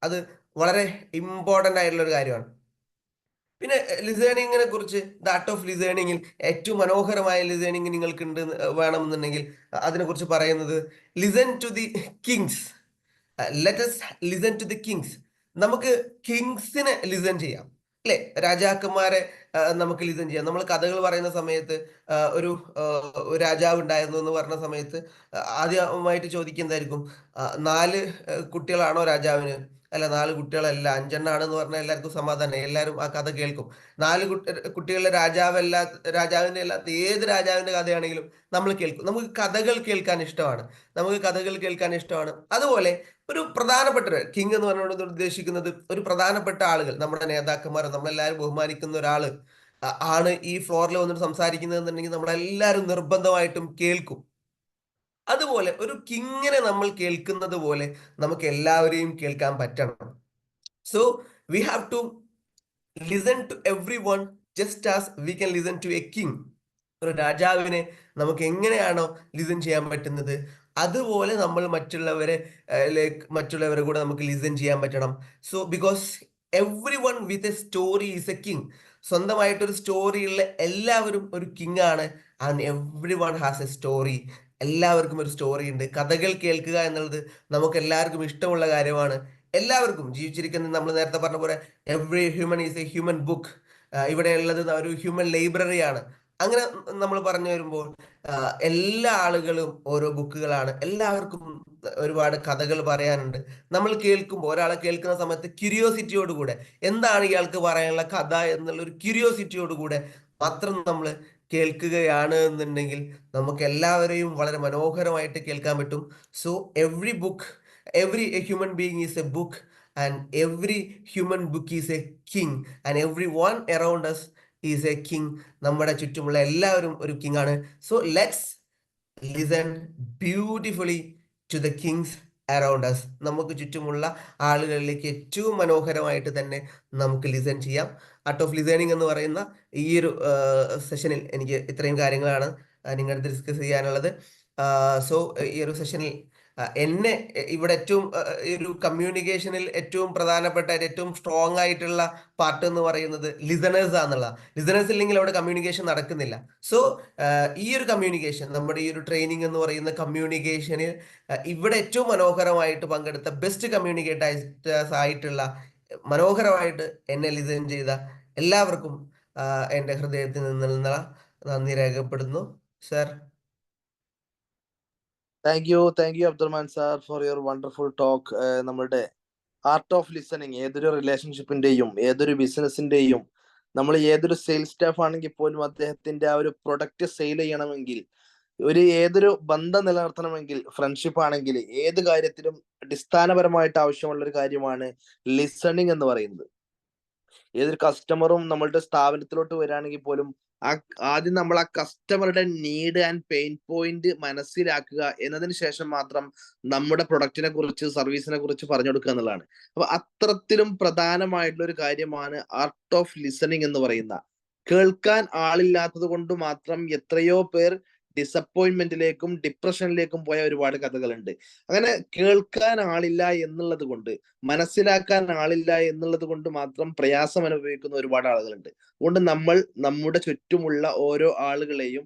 അത് വളരെ ഇമ്പോർട്ടൻ്റ് ആയിട്ടുള്ള ഒരു കാര്യമാണ്. പിന്നെ ലിസേണിങ്ങിനെ കുറിച്ച്, ദ ആർട്ട് ഓഫ് ലിസേണിങ്ങിൽ ഏറ്റവും മനോഹരമായ ലിസേണിങ് നിങ്ങൾക്ക് ഉണ്ട് വേണമെന്നുണ്ടെങ്കിൽ അതിനെക്കുറിച്ച് പറയുന്നത്, listen to the kings, let us listen to the kings. നമുക്ക് കിങ്സിനെ ലിസൺ ചെയ്യാം, അല്ലെ? രാജാക്കന്മാരെ നമുക്ക് ലിസൺ ചെയ്യാം. നമ്മൾ കഥകൾ പറയുന്ന സമയത്ത് ഒരു രാജാവ് ഉണ്ടായിരുന്നു എന്ന് പറഞ്ഞ സമയത്ത് ആദ്യമായിട്ട് ചോദിക്കുന്നതായിരിക്കും, 4 കുട്ടികളാണോ രാജാവിന്? അല്ല, 4 കുട്ടികളല്ല, 5 എണ്ണാണെന്ന് പറഞ്ഞാൽ എല്ലാവർക്കും സമാധാനം, എല്ലാവരും ആ കഥ കേൾക്കും. 4 കുട്ടികളുടെ രാജാവിന്റെ അല്ലാത്ത ഏത് രാജാവിന്റെ കഥയാണെങ്കിലും നമ്മൾ കേൾക്കും. നമുക്ക് കഥകൾ കേൾക്കാൻ ഇഷ്ടമാണ്. അതുപോലെ ഒരു പ്രധാനപ്പെട്ട കിങ് എന്ന് പറഞ്ഞുകൊണ്ട് ഉദ്ദേശിക്കുന്നത് ഒരു പ്രധാനപ്പെട്ട ആളുകൾ, നമ്മുടെ നേതാക്കന്മാർ, നമ്മളെല്ലാവരും ബഹുമാനിക്കുന്ന ഒരാള് ആണ് ഈ ഫ്ലോറിൽ വന്നിട്ട് സംസാരിക്കുന്നതെന്നുണ്ടെങ്കിൽ നമ്മളെല്ലാവരും നിർബന്ധമായിട്ടും കേൾക്കും. അതുപോലെ ഒരു കിങ്ങിനെ നമ്മൾ കേൾക്കുന്നത് പോലെ നമുക്ക് എല്ലാവരെയും കേൾക്കാൻ പറ്റണം. So we have to listen to every one just as we can listen to a king. ഒരു രാജാവിനെ നമുക്ക് എങ്ങനെയാണോ ലിസൺ ചെയ്യാൻ പറ്റുന്നത്, അതുപോലെ നമ്മൾ മറ്റുള്ളവരെ കൂടെ നമുക്ക് ലിസൺ ചെയ്യാൻ പറ്റണം. So because every one with a story is A king. സ്വന്തമായിട്ടൊരു സ്റ്റോറിയുള്ള എല്ലാവരും ഒരു കിങ് ആണ്. And every one has A story. എല്ലാവർക്കും ഒരു സ്റ്റോറി ഉണ്ട്. കഥകൾ കേൾക്കുക എന്നുള്ളത് നമുക്ക് എല്ലാവർക്കും ഇഷ്ടമുള്ള കാര്യമാണ്. എല്ലാവർക്കും ജീവിച്ചിരിക്കുന്നത്, നമ്മൾ നേരത്തെ പറഞ്ഞ പോലെ every human is A human book. ഇവിടെ ഉള്ളത് ഒരു ഹ്യൂമൻ ലൈബ്രറിയാണ്. അങ്ങനെ നമ്മൾ പറഞ്ഞു വരുമ്പോൾ എല്ലാ ആളുകളും ഓരോ ബുക്കുകളാണ്. എല്ലാവർക്കും ഒരുപാട് കഥകൾ പറയാനുണ്ട്. നമ്മൾ കേൾക്കുമ്പോൾ, ഒരാളെ കേൾക്കുന്ന സമയത്ത് ക്യൂരിയോസിറ്റിയോടുകൂടെ, എന്താണ് ഇയാൾക്ക് പറയാനുള്ള കഥ എന്നുള്ളൊരു ക്യൂരിയോസിറ്റിയോടുകൂടെ മാത്രം നമ്മൾ കേൾക്കുകയാണ് എന്നുണ്ടെങ്കിൽ നമുക്ക് എല്ലാവരെയും വളരെ മനോഹരമായിട്ട് കേൾക്കാൻ പറ്റും. So every human being is a book, and every human book is a king, and everyone around us is a king. നമ്മുടെ ചുറ്റുമുള്ള എല്ലാവരും ഒരു കിങ് ആണ്. So let's listen beautifully to the kings around us. നമുക്ക് ചുറ്റുമുള്ള ആളുകളിലേക്ക് ഏറ്റവും മനോഹരമായിട്ട് തന്നെ നമുക്ക് ലിസൺ ചെയ്യാം. ആർട്ട് ഓഫ് ലിസണിങ് എന്ന് പറയുന്ന ഈ ഒരു സെഷനിൽ എനിക്ക് ഇത്രയും കാര്യങ്ങളാണ് നിങ്ങളുടെ ഡിസ്കസ് ചെയ്യാനുള്ളത്. സോ ഈ ഒരു സെഷനിൽ എന്നെ ഇവിടെ ഏറ്റവും ഈ ഒരു കമ്മ്യൂണിക്കേഷനിൽ ഏറ്റവും പ്രധാനപ്പെട്ട ഏറ്റവും സ്ട്രോങ് ആയിട്ടുള്ള പാർട്ട് എന്ന് പറയുന്നത് ലിസണേഴ്സ് ആണെന്നുള്ള. ലിസണേഴ്സ് ഇല്ലെങ്കിൽ അവിടെ കമ്മ്യൂണിക്കേഷൻ നടക്കുന്നില്ല. സോ ഈ ഒരു കമ്മ്യൂണിക്കേഷൻ, നമ്മുടെ ഈ ഒരു ട്രെയിനിങ് എന്ന് പറയുന്ന കമ്മ്യൂണിക്കേഷനിൽ ഇവിടെ ഏറ്റവും മനോഹരമായിട്ട് പങ്കെടുത്ത ബെസ്റ്റ് കമ്മ്യൂണിക്കേറ്റേഴ്സ് ആയിട്ടുള്ള, മനോഹരമായിട്ട് എന്നെ ലിസൺ ചെയ്ത എല്ലാവർക്കും എൻ്റെ ഹൃദയത്തിൽ നിന്നുള്ള നന്ദി രേഖപ്പെടുന്നു sir. Thank you Abdurahman sir for your wonderful talk. നമ്മുടെ ആർട്ട് ഓഫ് ലിസണിങ് ഏതൊരു റിലേഷൻഷിപ്പിന്റെയും ഏതൊരു ബിസിനസിന്റെയും, നമ്മൾ ഏതൊരു സെയിൽസ് സ്റ്റാഫ് ആണെങ്കിൽ പോലും അദ്ദേഹത്തിന്റെ ആ ഒരു പ്രൊഡക്റ്റ് സെയിൽ ചെയ്യണമെങ്കിൽ, ഏതൊരു ബന്ധം നിലനിർത്തണമെങ്കിൽ, ഫ്രണ്ട്ഷിപ്പ് ആണെങ്കിൽ, ഏത് കാര്യത്തിലും അടിസ്ഥാനപരമായിട്ട് ആവശ്യമുള്ള ഒരു കാര്യമാണ് ലിസണിങ് എന്ന് പറയുന്നത്. ഏതൊരു കസ്റ്റമറും നമ്മളുടെ സ്ഥാപനത്തിലോട്ട് വരികയാണെങ്കിൽ പോലും ആദ്യം നമ്മൾ ആ കസ്റ്റമറുടെ നീഡ് ആൻഡ് പെയിൻ പോയിന്റ് മനസ്സിലാക്കുക, എന്നതിന് ശേഷം മാത്രം നമ്മുടെ പ്രൊഡക്റ്റിനെ കുറിച്ച്, സർവീസിനെ കുറിച്ച് പറഞ്ഞു കൊടുക്കുക എന്നുള്ളതാണ്. അപ്പൊ അത്തരത്തിലും പ്രധാനമായിട്ടുള്ള ഒരു കാര്യമാണ് ആർട്ട് ഓഫ് ലിസണിങ് എന്ന് പറയുന്ന. കേൾക്കാൻ ആളില്ലാത്തത് കൊണ്ട് മാത്രം എത്രയോ പേർ ഡിസപ്പോയിന്റ്മെന്റിലേക്കും ഡിപ്രഷനിലേക്കും പോയ ഒരുപാട് കഥകളുണ്ട്. അങ്ങനെ കേൾക്കാൻ ആളില്ല എന്നുള്ളത് കൊണ്ട്, മനസ്സിലാക്കാൻ ആളില്ല എന്നുള്ളത് കൊണ്ട് മാത്രം പ്രയാസം അനുഭവിക്കുന്ന ഒരുപാട് ആളുകളുണ്ട്. അതുകൊണ്ട് നമ്മൾ നമ്മുടെ ചുറ്റുമുള്ള ഓരോ ആളുകളെയും,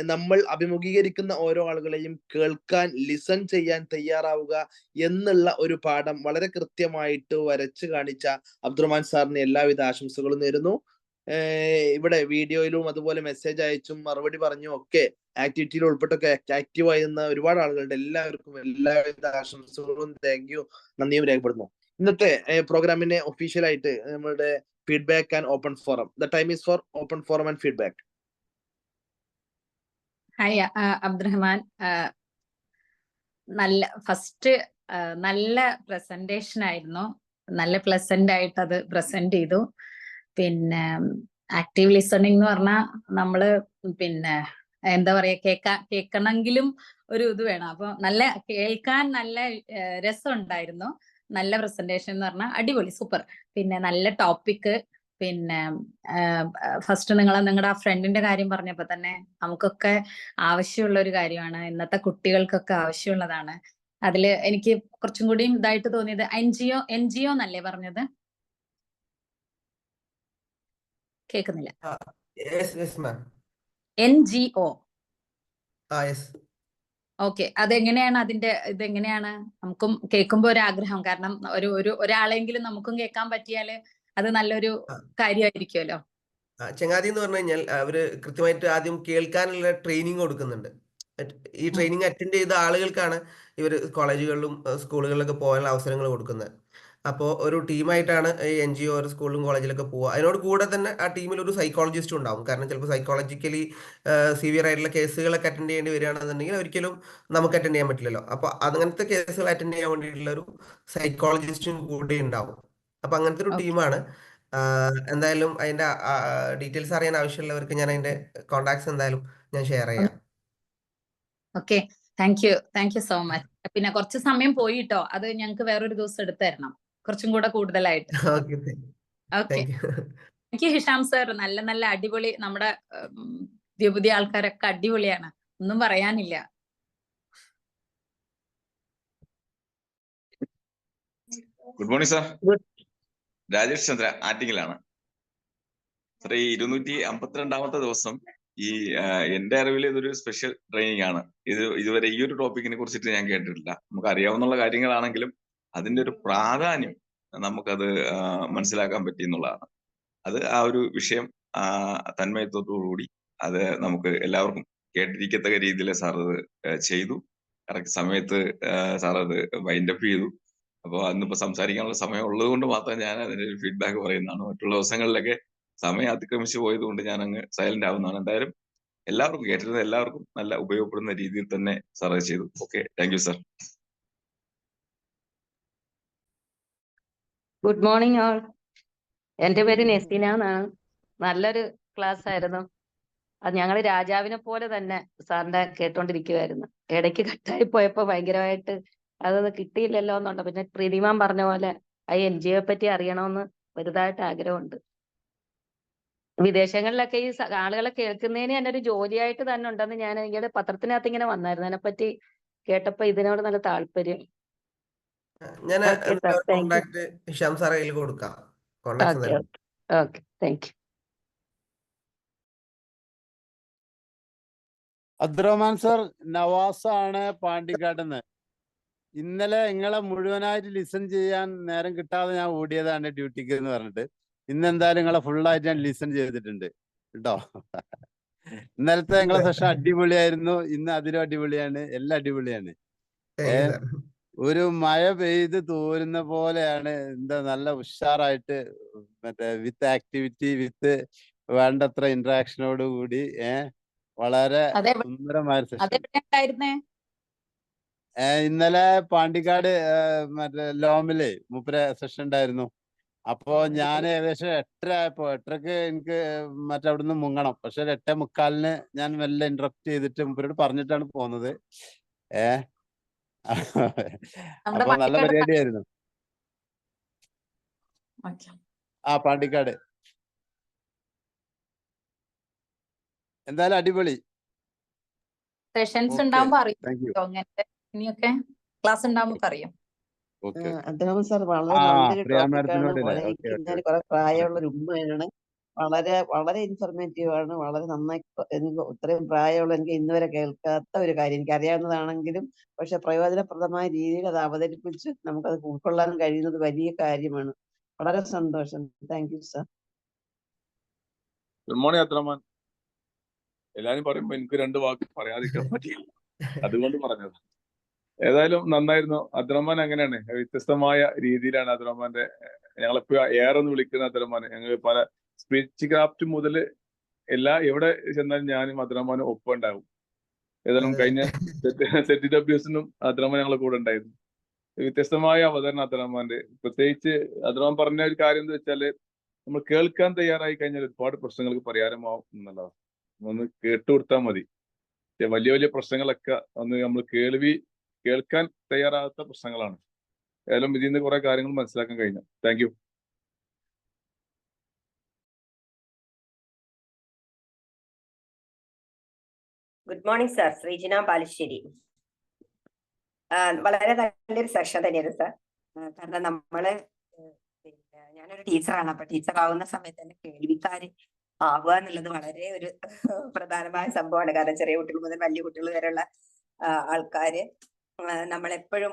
നമ്മൾ അഭിമുഖീകരിക്കുന്ന ഓരോ ആളുകളെയും കേൾക്കാൻ, ലിസൺ ചെയ്യാൻ തയ്യാറാവുക എന്നുള്ള ഒരു പാഠം വളരെ കൃത്യമായിട്ട് വരച്ചു കാണിച്ച അബ്ദുറഹ്മാൻ സാറിന് എല്ലാവിധ ആശംസകളും നേരുന്നു. ഇവിടെ വീഡിയോയിലും അതുപോലെ മെസ്സേജ് അയച്ചും മറുപടി പറഞ്ഞും ഒക്കെ ആക്ടിവിറ്റിയിൽ ഉൾപ്പെട്ടൊക്കെ ആക്റ്റീവ് ആയിരുന്ന ഒരുപാട് ആളുകളുടെ എല്ലാവർക്കും എല്ലാവിധ ആശംസകളും നന്ദിയും രേഖപ്പെടുന്നു. ഇന്നത്തെ പ്രോഗ്രാമിനെ ഒഫീഷ്യലായിട്ട് നമ്മുടെ feedback and open forum. The time is for open forum and feedback. Hi Abdurahman, നല്ല പ്രസന്റേഷൻ ആയിരുന്നു. നല്ല പ്ലസന്റ് ആയിട്ട് അത് പ്രസന്റ് ചെയ്തു. പിന്നെ ആക്റ്റീവ് ലിസണിങ് എന്ന് പറഞ്ഞാൽ നമ്മള് എന്താ പറയാ, കേൾക്കണമെങ്കിലും ഒരു ഇത് വേണം. അപ്പൊ കേൾക്കാൻ നല്ല രസം ഉണ്ടായിരുന്നു. നല്ല പ്രസന്റേഷൻ എന്ന് പറഞ്ഞാൽ അടിപൊളി, സൂപ്പർ. പിന്നെ നല്ല ടോപ്പിക്. പിന്നെ ഫസ്റ്റ് നിങ്ങളുടെ ആ ഫ്രണ്ടിന്റെ കാര്യം പറഞ്ഞപ്പോ തന്നെ നമുക്കൊക്കെ ആവശ്യമുള്ള ഒരു കാര്യമാണ്, ഇന്നത്തെ കുട്ടികൾക്കൊക്കെ ആവശ്യമുള്ളതാണ്. അതില് എനിക്ക് കുറച്ചും കൂടി ഇതായിട്ട് തോന്നിയത് NGO എന്നല്ലേ പറഞ്ഞത്? കേൾക്കുന്നില്ല. NGO. ഓക്കെ, അതെങ്ങനെയാണ് ഇതെങ്ങനെയാണ്? നമുക്കും കേൾക്കുമ്പോ ഒരു ആഗ്രഹം, കാരണം ഒരാളെങ്കിലും നമുക്കും കേൾക്കാൻ പറ്റിയാല് അത് നല്ലൊരു കാര്യമായിരിക്കുമല്ലോ. ചങ്ങാതി എന്ന് പറഞ്ഞു കഴിഞ്ഞാൽ അവര് കൃത്യമായിട്ട് ആദ്യം കേൾക്കാനുള്ള ട്രെയിനിങ് കൊടുക്കുന്നുണ്ട്. ഈ ട്രെയിനിങ് അറ്റൻഡ് ചെയ്ത ആളുകൾക്കാണ് ഇവർ കോളേജുകളിലും സ്കൂളുകളിലൊക്കെ പോകാനുള്ള അവസരങ്ങൾ കൊടുക്കുന്നത്. അപ്പോൾ ഒരു ടീമായിട്ടാണ് ഈ NGO ഒരു സ്കൂളിലും കോളേജിലൊക്കെ പോവുക. അതിനോട് കൂടെ തന്നെ ആ ടീമിൽ ഒരു സൈക്കോളജിസ്റ്റും ഉണ്ടാവും. കാരണം ചിലപ്പോൾ സൈക്കോളജിക്കലി സിവിയർ ആയിട്ടുള്ള കേസുകളൊക്കെ അറ്റൻഡ് ചെയ്യേണ്ടി വരികയാണെന്നുണ്ടെങ്കിൽ ഒരിക്കലും നമുക്ക് അറ്റൻഡ് ചെയ്യാൻ പറ്റില്ലല്ലോ. അപ്പോൾ അങ്ങനത്തെ കേസുകൾ അറ്റൻഡ് ചെയ്യാൻ വേണ്ടിയിട്ടുള്ള ഒരു സൈക്കോളജിസ്റ്റും കൂടി ഉണ്ടാവും. അപ്പോൾ അങ്ങനത്തെ ഒരു ടീമാണ്. എന്തായാലും അതിന്റെ ഡീറ്റെയിൽസ് അറിയാൻ ആവശ്യമുള്ളവർക്ക് ഞാൻ അതിന്റെ കോണ്ടാക്ട്സ് എന്തായാലും ഞാൻ ഷെയർ ചെയ്യാം. Okay, thank you so much. പിന്നെ കുറച്ച് സമയം പോയിട്ടോ, അത് ഞങ്ങൾക്ക് വേറൊരു ദിവസം എടുത്തു തരണം, കുറച്ചും കൂടെ കൂടുതലായിട്ട്. Okay, thank you Hisham sir. നല്ല അടിപൊളി. നമ്മുടെ പുതിയ ആൾക്കാരൊക്കെ അടിപൊളിയാണ്, ഒന്നും പറയാനില്ല. Good morning sir. Rajesh Chandra ആറ്റിങ്ങിലാണ് സാർ. ഈ 252ാമത്തെ ദിവസം ഈ എന്റെ അറിവിൽ ഇതൊരു സ്പെഷ്യൽ ട്രെയിനിങ് ആണ്. ഇതുവരെ ഈ ഒരു ടോപ്പിക്കിനെ കുറിച്ചിട്ട് ഞാൻ കേട്ടിട്ടില്ല. നമുക്ക് അറിയാവുന്ന കാര്യങ്ങളാണെങ്കിലും അതിന്റെ ഒരു പ്രാധാന്യം നമുക്കത് മനസ്സിലാക്കാൻ പറ്റിയെന്നുള്ളതാണ്. അത് ആ ഒരു വിഷയം തന്മയത്വത്തോടുകൂടി അത് നമുക്ക് എല്ലാവർക്കും കേട്ടിരിക്കത്തക്ക രീതിയിൽ സാർ അത് ചെയ്തു. കറക്റ്റ് സമയത്ത് സാർ അത് വൈൻഡപ്പ് ചെയ്തു. അപ്പോൾ അന്നിപ്പോ സംസാരിക്കാനുള്ള സമയം ഉള്ളത് കൊണ്ട് മാത്രം ഞാൻ അതിന്റെ ഒരു ഫീഡ്ബാക്ക് പറയുന്നതാണ്. മറ്റുള്ള ദിവസങ്ങളിലൊക്കെ സമയം അതിക്രമിച്ചു പോയത് കൊണ്ട് ഞാൻ അങ്ങ് സൈലന്റ് ആവുന്നതാണ്. എന്തായാലും എല്ലാവർക്കും കേട്ടിരുന്ന എല്ലാവർക്കും നല്ല ഉപയോഗപ്പെടുന്ന രീതിയിൽ തന്നെ സാർ അത് ചെയ്തു. Okay, thank you sir. Good morning all. എന്റെ പേര് നെസീന എന്നാണ്. നല്ലൊരു ക്ലാസ് ആയിരുന്നു. അത് ഞങ്ങൾ രാജാവിനെ പോലെ തന്നെ സാറിന്റെ കേട്ടോണ്ടിരിക്കുവായിരുന്നു. ഇടയ്ക്ക് കട്ടായി പോയപ്പോ ഭയങ്കരമായിട്ട് അതൊന്നും കിട്ടിയില്ലല്ലോ എന്നുണ്ട്. പിന്നെ പ്രീതിമാൻ പറഞ്ഞ പോലെ NGO പറ്റി അറിയണമെന്ന് വലുതായിട്ട് ആഗ്രഹമുണ്ട്. വിദേശങ്ങളിലൊക്കെ ഈ ആളുകളെ കേൾക്കുന്നതിന് തന്നെ ഒരു ജോലിയായിട്ട് തന്നെ ഉണ്ടെന്ന് ഞാൻ ഇങ്ങനെ പത്രത്തിനകത്ത് ഇങ്ങനെ വന്നായിരുന്നു. അതിനെപ്പറ്റി കേട്ടപ്പോ ഇതിനോട് നല്ല താല്പര്യം. ഞാൻ okay sir, thank you. Contact Hisham സാറെ കയ്യിൽ കൊടുക്കാം. Contact okay okay okay, thank you. Abdurahman sir, നവാസാണ് പാണ്ടിക്കാട്ന്ന്. ഇന്നലെ നിങ്ങളെ മുഴുവനായിട്ട് ലിസൺ ചെയ്യാൻ നേരം കിട്ടാതെ ഞാൻ ഓടിയതാണ് ഡ്യൂട്ടിക്ക് എന്ന് പറഞ്ഞിട്ട്. ഇന്ന് എന്തായാലും നിങ്ങളെ ഫുള്ളായിട്ട് ഞാൻ ലിസൺ ചെയ്തിട്ടുണ്ട് കേട്ടോ. ഇന്നലത്തെ നിങ്ങളെ സെഷൻ അടിപൊളിയായിരുന്നു. ഇന്ന് അതിലും അടിപൊളിയാണ്. എല്ലാം അടിപൊളിയാണ്. ഒരു മഴ പെയ്ത് തോരുന്ന പോലെയാണ്. എന്താ നല്ല ഉഷാറായിട്ട് മറ്റേ വിത്ത് ആക്ടിവിറ്റി വിത്ത് വേണ്ടത്ര ഇന്ററാക്ഷനോട് കൂടി വളരെ സുന്ദരമായ സെഷൻ. ഇന്നലെ പാണ്ടിക്കാട് മറ്റേ ലോമില് മൂപ്പര സെഷൻ ഉണ്ടായിരുന്നു. അപ്പോ ഞാൻ ഏകദേശം 8:30 ആയപ്പോ 8:30ക്ക് എനിക്ക് മറ്റവിടുന്ന് മുങ്ങണം. പക്ഷെ 8:45 ഞാൻ മെല്ലെ ഇന്ററപ്റ്റ് ചെയ്തിട്ട് മൂപ്പരോട് പറഞ്ഞിട്ടാണ് പോകുന്നത്. അപ്പൊ നല്ല പരിപാടിയായിരുന്നു. പാണ്ടിക്കാട് എന്തായാലും അടിപൊളി. സെഷൻസ് ഉണ്ടാവുമ്പോ അറിയാം. ഇനിയൊക്കെ ക്ലാസ് ഉണ്ടാവുമ്പോ അറിയാം. അബ്ദുറഹ്മാൻ സാർ വളരെ നല്ലൊരു ടോപ്പിക്കാണ്. എനിക്ക് ഞാൻ കുറെ പ്രായമുള്ള ഒരു ഉമ്മയാണ്. വളരെ വളരെ ഇൻഫർമേറ്റീവ് ആണ്. വളരെ നന്നായി എനിക്ക് ഇത്രയും പ്രായമുള്ള എനിക്ക് ഇന്ന് വരെ കേൾക്കാത്ത ഒരു കാര്യം, എനിക്ക് അറിയാവുന്നതാണെങ്കിലും പക്ഷെ പ്രയോജനപ്രദമായ രീതിയിൽ അത് അവതരിപ്പിച്ച് നമുക്കത് ഉൾക്കൊള്ളാൻ കഴിയുന്നത് വലിയ കാര്യമാണ്. വളരെ സന്തോഷം. Thank you sir. Good morning Abdurahman. എല്ലാരും പറയുമ്പോ എനിക്ക് 2 വാക്ക് പറയാതിരിക്കാൻ പറ്റില്ല, അതുകൊണ്ട് പറഞ്ഞത്. ഏതായാലും നന്നായിരുന്നു. അബ്ദുറഹ്മാൻ അങ്ങനെയാണ്, വ്യത്യസ്തമായ രീതിയിലാണ് അബ്ദുറഹ്മാന്റെ, ഞങ്ങളെപ്പോഴും ഏറെന്ന് വിളിക്കുന്ന അബ്ദുറഹ്മാൻ. ഞങ്ങൾ പല സ്പീച്ച് ക്രാഫ്റ്റ് മുതൽ എവിടെ ചെന്നാലും ഞാനും അബ്ദുറഹ്മാനും ഒപ്പം ഉണ്ടാവും. ഏതായാലും കഴിഞ്ഞ സെറ്റ് ഡബ്ല്യൂസിനും അബ്ദുറഹ്മാൻ ഞങ്ങളെ കൂടെ ഉണ്ടായിരുന്നു. വ്യത്യസ്തമായ അവതരണം അബ്ദുറഹ്മാന്റെ. പ്രത്യേകിച്ച് അബ്ദുറഹ്മാൻ പറഞ്ഞ ഒരു കാര്യം എന്ന് വെച്ചാല്, നമ്മൾ കേൾക്കാൻ തയ്യാറായി കഴിഞ്ഞാൽ ഒരുപാട് പ്രശ്നങ്ങൾക്ക് പരിഹാരമാവും എന്നുള്ളതാണ്. ഒന്ന് കേട്ടുകൊടുത്താൽ മതി. വലിയ വലിയ പ്രശ്നങ്ങളൊക്കെ ഒന്ന് നമ്മൾ കേൾക്കാൻ തയ്യാറാകാത്ത പ്രശ്നങ്ങളാണ്. ഏതായാലും ഇതിൽ നിന്ന് കുറെ കാര്യങ്ങൾ മനസ്സിലാക്കാൻ കഴിഞ്ഞു. Thank you. Good morning sir. Sreejina Balussery. വളരെ നല്ലൊരു സെഷൻ തന്നെയായിരുന്നു സാർ. കാരണം നമ്മള് ഞാനൊരു ടീച്ചറാണ്. അപ്പൊ ടീച്ചർ ആവുന്ന സമയത്ത് തന്നെ കേൾവിക്കാര് ആവുക എന്നുള്ളത് വളരെ ഒരു പ്രധാനമായ സംഭവമാണ്. കാരണം ചെറിയ കുട്ടികൾ മുതൽ വലിയ കുട്ടികൾ വരെയുള്ള ആൾക്കാര് നമ്മളെപ്പോഴും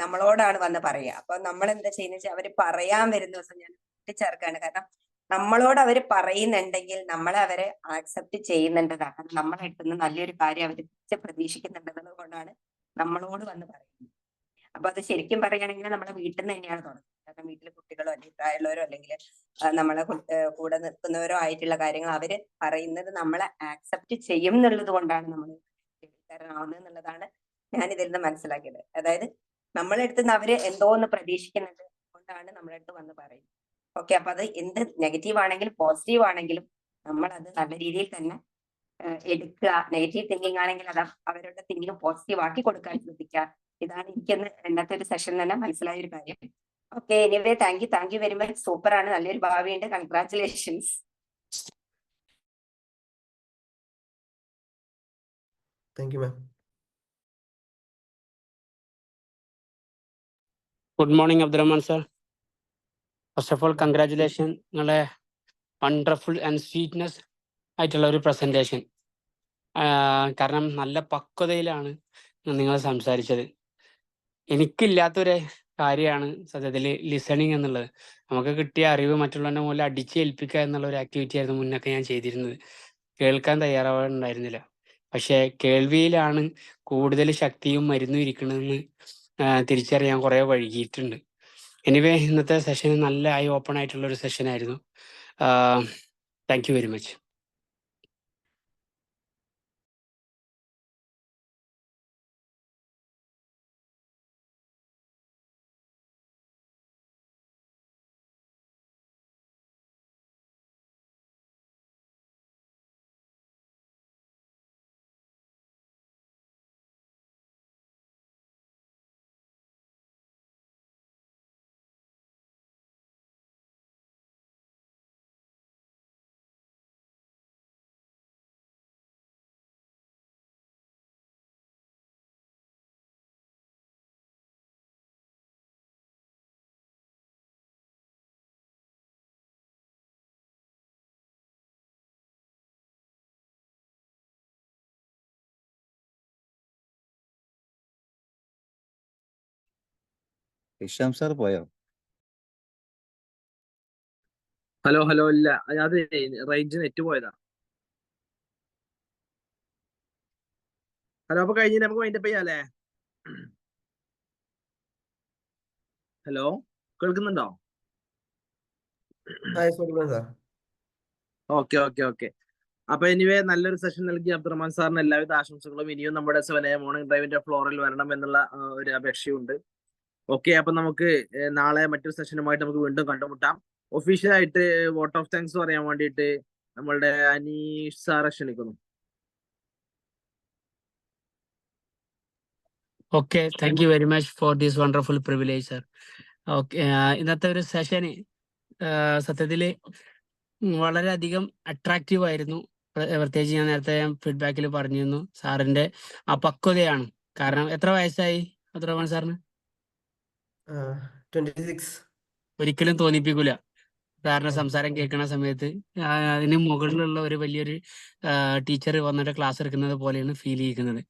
നമ്മളോടാണ് വന്ന് പറയുക. അപ്പൊ നമ്മൾ എന്താ ചെയ്യുന്ന വെച്ചാൽ അവര് പറയാൻ വരുന്ന ദിവസം ഞാൻ കൂട്ടിച്ചേർക്കാണ്. കാരണം നമ്മളോട് അവര് പറയുന്നുണ്ടെങ്കിൽ നമ്മളെ അവരെ ആക്സെപ്റ്റ് ചെയ്യുന്നുണ്ടതാണ്. കാരണം നമ്മളെ കിട്ടുന്ന നല്ലൊരു കാര്യം അവർ പ്രതീക്ഷിക്കുന്നുണ്ടെന്നുള്ളത് കൊണ്ടാണ് നമ്മളോട് വന്ന് പറയുന്നത്. അപ്പൊ അത് ശരിക്കും പറയുകയാണെങ്കിൽ നമ്മുടെ വീട്ടിൽ നിന്ന് തന്നെയാണ് തുടങ്ങുന്നത്. കാരണം വീട്ടിലെ കുട്ടികളോ അല്ലെങ്കിൽ പ്രായമുള്ളവരോ അല്ലെങ്കിൽ നമ്മളെ കൂടെ നിൽക്കുന്നവരോ ആയിട്ടുള്ള കാര്യങ്ങൾ അവര് പറയുന്നത് നമ്മളെ ആക്സെപ്റ്റ് ചെയ്യും എന്നുള്ളത് കൊണ്ടാണ് നമ്മൾ കേൾക്കാരനാവുന്നത് എന്നുള്ളതാണ് ഞാൻ ഇതിൽ നിന്ന് മനസ്സിലാക്കിയത്. അതായത് നമ്മളെടുത്ത് നിന്ന് അവര് എന്തോ ഒന്ന് പ്രതീക്ഷിക്കുന്നുണ്ട് കൊണ്ടാണ് നമ്മളെ അടുത്ത് വന്ന് പറയുന്നത്. ഓക്കെ, അപ്പൊ അത് എന്ത് നെഗറ്റീവ് ആണെങ്കിലും പോസിറ്റീവ് ആണെങ്കിലും നമ്മൾ അത് നല്ല രീതിയിൽ തന്നെ എടുക്കുക. നെഗറ്റീവ് തിങ്കിങ് ആണെങ്കിൽ അത് അവരുടെ തിങ്കിങ് പോസിറ്റീവ് ആക്കി കൊടുക്കാൻ ശ്രദ്ധിക്കുക. ഇതാണ് എനിക്കെന്ന് ഇന്നത്തെ ഒരു സെഷൻ തന്നെ മനസ്സിലായ ഒരു കാര്യം. Okay, anyway thank you very much. Super ആണ്, നല്ലൊരു ഭാവിയുണ്ട്. Congratulations. Thank you ma'am. Good morning Abdurahman sir. First of all congratulation. നിങ്ങളെ വണ്ടർഫുൾ ആൻഡ് സ്വീറ്റ്നെസ് ആയിട്ടുള്ള ഒരു പ്രസന്റേഷൻ. കാരണം നല്ല പക്വതയിലാണ് നിങ്ങൾ സംസാരിച്ചത്. എനിക്കില്ലാത്തൊരു കാര്യമാണ് സത്യത്തിൽ ലിസണിങ് എന്നുള്ളത്. നമുക്ക് കിട്ടിയ അറിവ് മറ്റുള്ളവരുടെ മുകളിൽ അടിച്ചേൽപ്പിക്കുക എന്നുള്ള ഒരു ആക്ടിവിറ്റി ആയിരുന്നു മുന്നൊക്കെ ഞാൻ ചെയ്തിരുന്നത്. കേൾക്കാൻ തയ്യാറാവാറുണ്ടായിരുന്നില്ല. പക്ഷേ കേൾവിയിലാണ് കൂടുതൽ ശക്തിയും മരുന്നും ഇരിക്കണമെന്ന് തിരിച്ചറിയാൻ കുറേ വൈകിയിട്ടുണ്ട്. എനിവേ ഇന്നത്തെ സെഷൻ നല്ല ഐ ഓപ്പൺ ആയിട്ടുള്ള ഒരു സെഷൻ ആയിരുന്നു. Thank you very much. Hisham sir പോയോ? ഹലോ ഹലോ, ഇല്ല, അത് റേഞ്ച് നെറ്റ് പോയതാ. ഹലോ, അപ്പൊ കഴിഞ്ഞ് നമുക്ക് വൈൻഡപ്പ് ചെയ്യാല്ലേ? ഹലോ, കേൾക്കുന്നുണ്ടോ? സാർ. Okay okay okay. അപ്പൊ എനിവേ നല്ലൊരു സെഷൻ നൽകി അബ്ദുറഹ്മാൻ സാറിന് എല്ലാവിധ ആശംസകളും. ഇനിയും നമ്മുടെ 7 AM മോർണിംഗ് ഡ്രൈവിന്റെ ഫ്ലോറിൽ വരണം എന്നുള്ള ഒരു അപേക്ഷയുണ്ട്. ഓക്കെ, അപ്പൊ നമുക്ക് നാളെ മറ്റൊരു സെഷനുമായിട്ട് നമുക്ക് വീണ്ടും കണ്ടുമുട്ടാം. ഒഫീഷ്യലായിട്ട് വോട്ട് ഓഫ് താങ്ക്സ് പറയാൻ വേണ്ടിയിട്ട് നമ്മളുടെ അനീഷ് സാറെ ക്ഷണിക്കുന്നു. Okay, thank you very much for this wonderful privilege sir. Okay, ഇന്നത്തെ ഒരു സെഷൻ സത്യത്തില് വളരെയധികം അട്രാക്റ്റീവ് ആയിരുന്നു. പ്രത്യേകിച്ച് ഞാൻ നേരത്തെ ഫീഡ്ബാക്കിൽ പറഞ്ഞിരുന്നു സാറിന്റെ ആ പക്വതയാണ്. കാരണം എത്ര വയസ്സായി അബ്ദുറഹ്മാൻ സാറിന്? 26. ഒരിക്കലും തോന്നിപ്പിക്കൂല സാറിന്റെ സംസാരം കേൾക്കുന്ന സമയത്ത്. അതിന് മുകളിലുള്ള ഒരു വലിയൊരു ടീച്ചർ വന്നിട്ട് ക്ലാസ് എടുക്കുന്നത് പോലെയാണ് ഫീൽ ചെയ്യിക്കുന്നത്.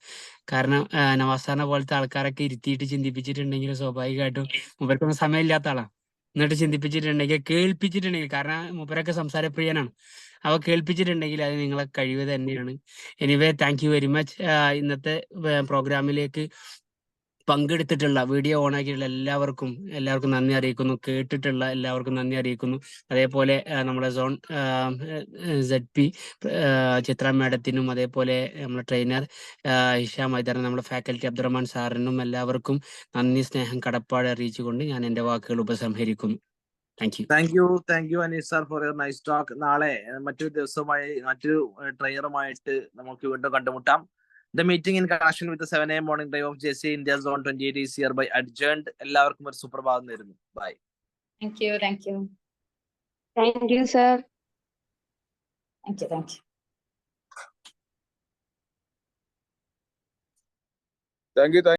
കാരണം നവാസ് സാറിനെ പോലത്തെ ആൾക്കാരൊക്കെ ഇരുത്തിയിട്ട് ചിന്തിപ്പിച്ചിട്ടുണ്ടെങ്കിൽ സ്വാഭാവികമായിട്ടും മൂപ്പർക്കൊന്നും സമയമില്ലാത്ത ആളാണ്. എന്നിട്ട് ചിന്തിപ്പിച്ചിട്ടുണ്ടെങ്കിൽ, കേൾപ്പിച്ചിട്ടുണ്ടെങ്കിൽ, കാരണം മൂപ്പരൊക്കെ സംസാരപ്രിയനാണ്, അവ കേൾപ്പിച്ചിട്ടുണ്ടെങ്കിൽ അത് നിങ്ങളെ കഴിവ് തന്നെയാണ്. Anyway, thank you very much. ഇന്നത്തെ പ്രോഗ്രാമിലേക്ക് പങ്കെടുത്തിട്ടുള്ള, വീഡിയോ ഓൺ ആക്കിയിട്ടുള്ള എല്ലാവർക്കും നന്ദി അറിയിക്കുന്നു. കേട്ടിട്ടുള്ള എല്ലാവർക്കും നന്ദി അറിയിക്കുന്നു. അതേപോലെ നമ്മുടെ സോൺ ZP ചിത്ര മാഡത്തിനും, അതേപോലെ നമ്മുടെ ട്രെയിനർ ഹിഷാം ഹൈദറിനും, നമ്മുടെ ഫാക്കൽറ്റി അബ്ദുറഹ്മാൻ സാറിനും എല്ലാവർക്കും നന്ദി, സ്നേഹം, കടപ്പാട് അറിയിച്ചുകൊണ്ട് ഞാൻ എൻ്റെ വാക്കുകൾ ഉപസംഹരിക്കുന്നു. Thank you. Thank you Aneesh sir for your nice talk. നാളെ മറ്റൊരു ദിവസമായി മറ്റൊരു ട്രെയിനറുമായിട്ട് നമുക്ക് വീണ്ടും കണ്ടുമുട്ടാം. The meeting in connection with the 7 AM morning drive of JCA India Zone 28 is hereby adjourned. എല്ലാവർക്കും ഒരു സുപ്രഭാതം നേരുന്നു. Bye. Thank you. Thank you sir. Thank you. Thank U.